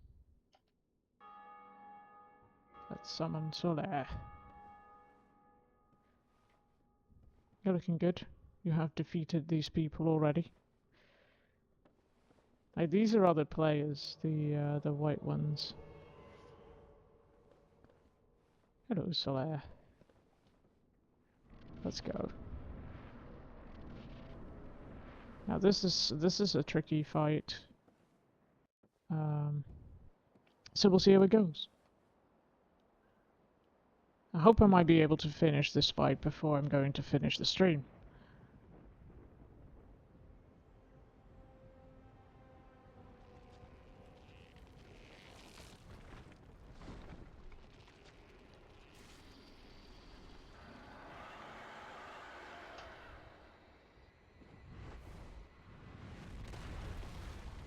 S1: Let's summon Solaire. You're looking good. You have defeated these people already. Like, these are other players, the white ones. Hello, Solaire. Let's go. Now this is a tricky fight. So we'll see how it goes. I hope I might be able to finish this fight before I'm going to finish the stream.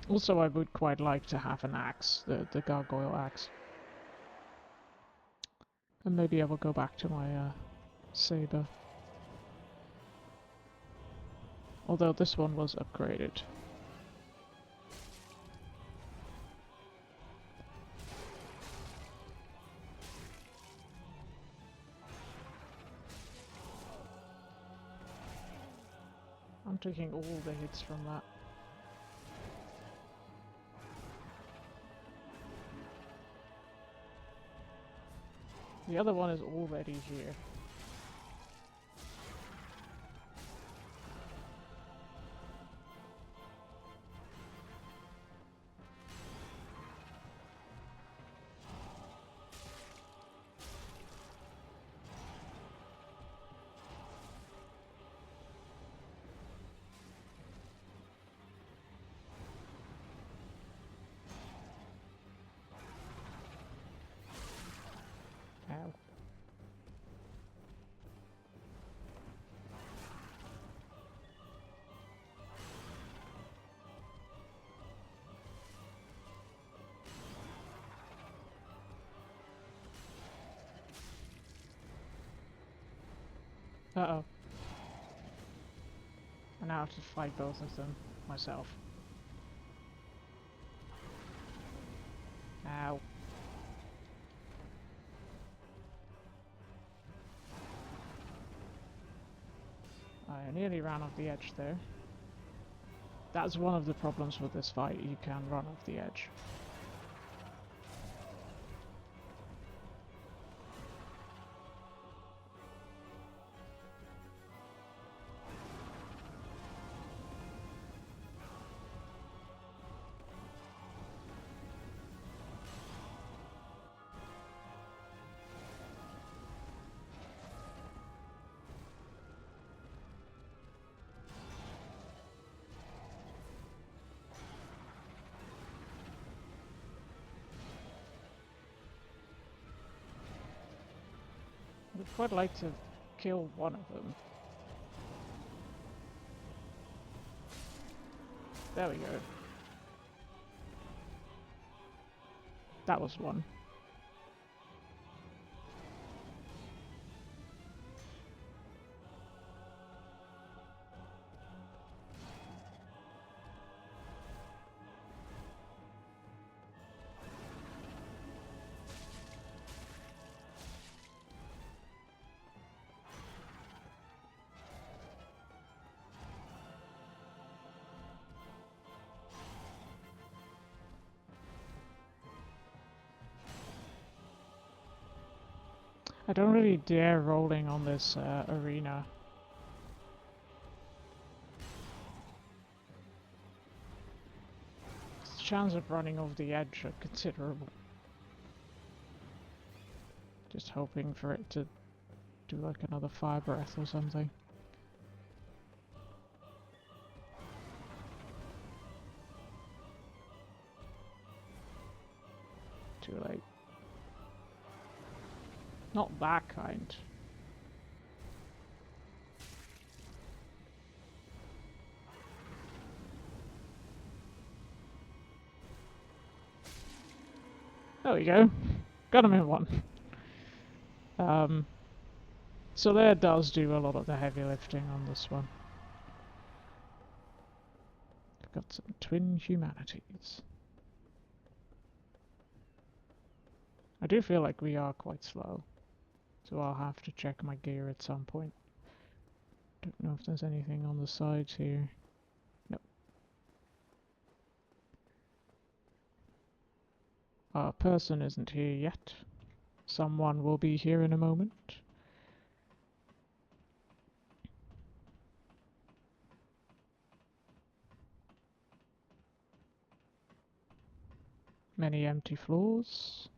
S1: Also, I would quite like to have an axe, the gargoyle axe. And maybe I will go back to my saber. Although this one was upgraded. taking all the hits from that. The other one is already here. Ow. Uh-oh. I now have to fight both of them myself. Ow. I nearly ran off the edge there. That's one of the problems with this fight, you can run off the edge. I would quite like to kill one of them. There we go. That was one. I don't really dare rolling on this arena. The chance of running off the edge are considerable. Just hoping for it to do like another fire breath or something. Too late. Not that kind. There we go. Got him in one. So there does do a lot of the heavy lifting on this one. Got some twin humanities. I do feel like we are quite slow, so I'll have to check my gear at some point. Don't know if there's anything on the sides here. Nope. Our person isn't here yet. Someone will be here in a moment. Many empty floors.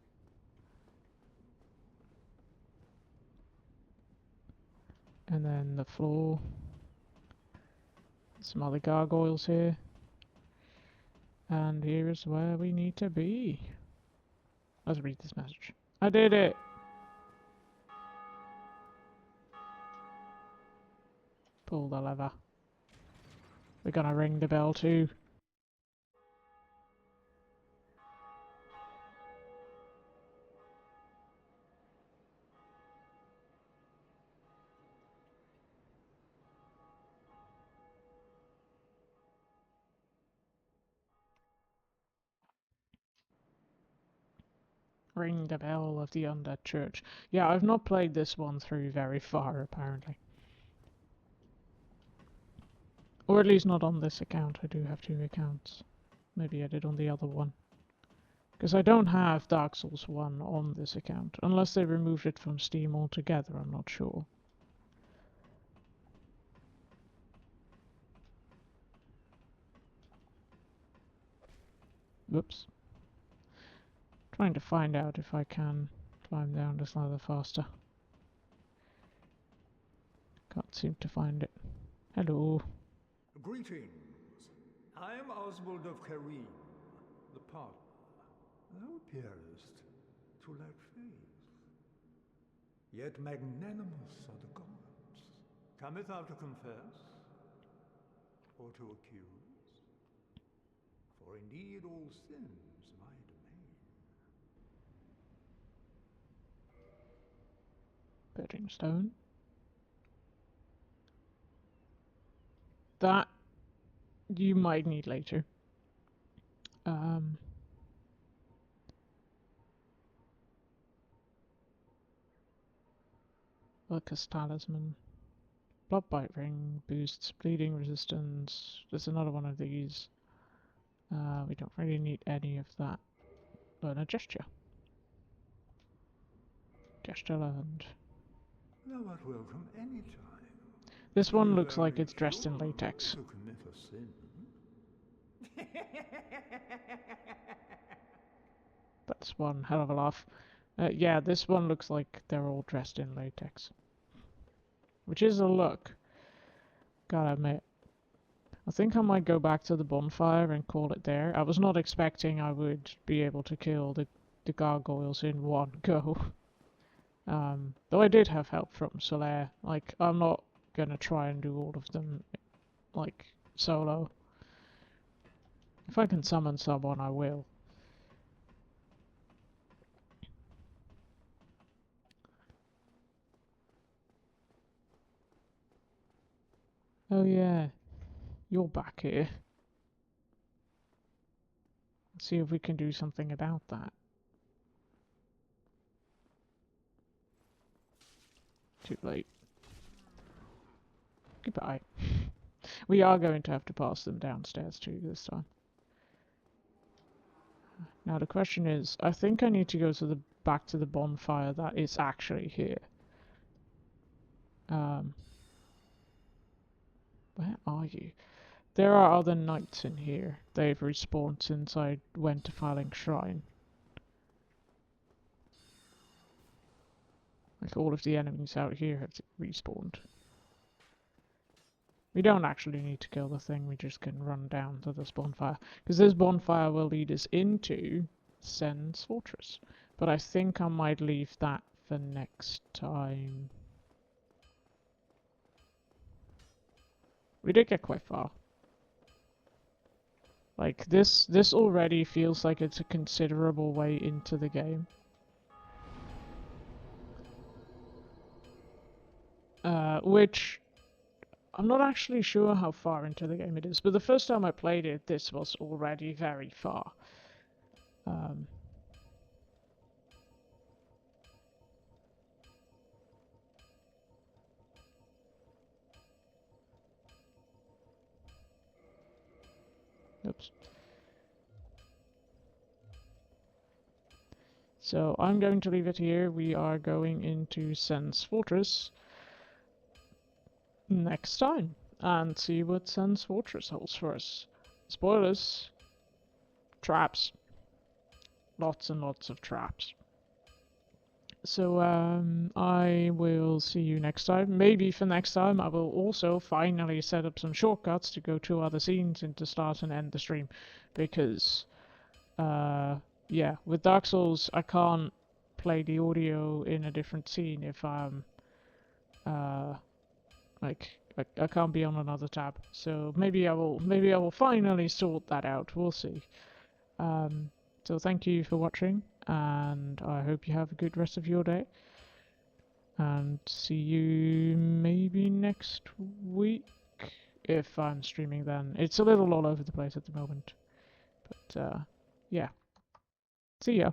S1: And then the floor. Some other gargoyles here. And here is where we need to be. Let's read this message. I did it! Pull the lever. We're gonna ring the bell too. Ring the bell of the undead church. Yeah, I've not played this one through very far, apparently. Or at least not on this account. I do have 2 accounts. Maybe I did on the other one. Because I don't have Dark Souls 1 on this account. Unless they removed it from Steam altogether, I'm not sure. Whoops. Trying to find out if I can climb down this ladder faster. Can't seem to find it. Hello.
S11: Greetings. I am Oswald of Karim, the partner. Thou appearest to lack faith. Yet magnanimous are the gods. Cometh thou to confess, or to accuse? For indeed all sins my domain.
S1: Burning stone. That you might need later. Lucas Talisman. Blood Bite Ring boosts bleeding resistance. There's another one of these. We don't really need any of that. Learn a gesture. Gesture learned.
S11: Thou art welcome any time.
S1: This one looks like it's dressed in latex.
S11: To commit a sin.
S1: That's one hell of a laugh. Yeah, this one looks like they're all dressed in latex. Which is a look. Gotta admit. I think I might go back to the bonfire and call it there. I was not expecting I would be able to kill the gargoyles in one go. Though I did have help from Solaire. Like, I'm not gonna try and do all of them, like, solo. If I can summon someone, I will. Oh yeah, you're back here. Let's see if we can do something about that. Too late. Goodbye. We are going to have to pass them downstairs too this time. Now the question is, I think I need to go to the back to the bonfire that is actually here. Where are you? There are other knights in here. They've respawned since I went to Filing Shrine. Like all of the enemies out here have respawned. We don't actually need to kill the thing, we just can run down to this bonfire. Because this bonfire will lead us into Sen's Fortress. But I think I might leave that for next time. We did get quite far. Like, this already feels like it's a considerable way into the game. Which, I'm not actually sure how far into the game it is, but the first time I played it, this was already very far. Oops. So I'm going to leave it here. We are going into Sen's Fortress next time and see what Sen's Fortress holds for us. Spoilers. Traps. Lots and lots of traps. So I will see you next time. Maybe for next time I will also finally set up some shortcuts to go to other scenes and to start and end the stream. Because yeah, with Dark Souls I can't play the audio in a different scene if I'm like I can't be on another tab. So maybe I will finally sort that out. We'll see. So thank you for watching, and I hope you have a good rest of your day. And see you maybe next week, if I'm streaming then. It's a little all over the place at the moment. But yeah. See ya.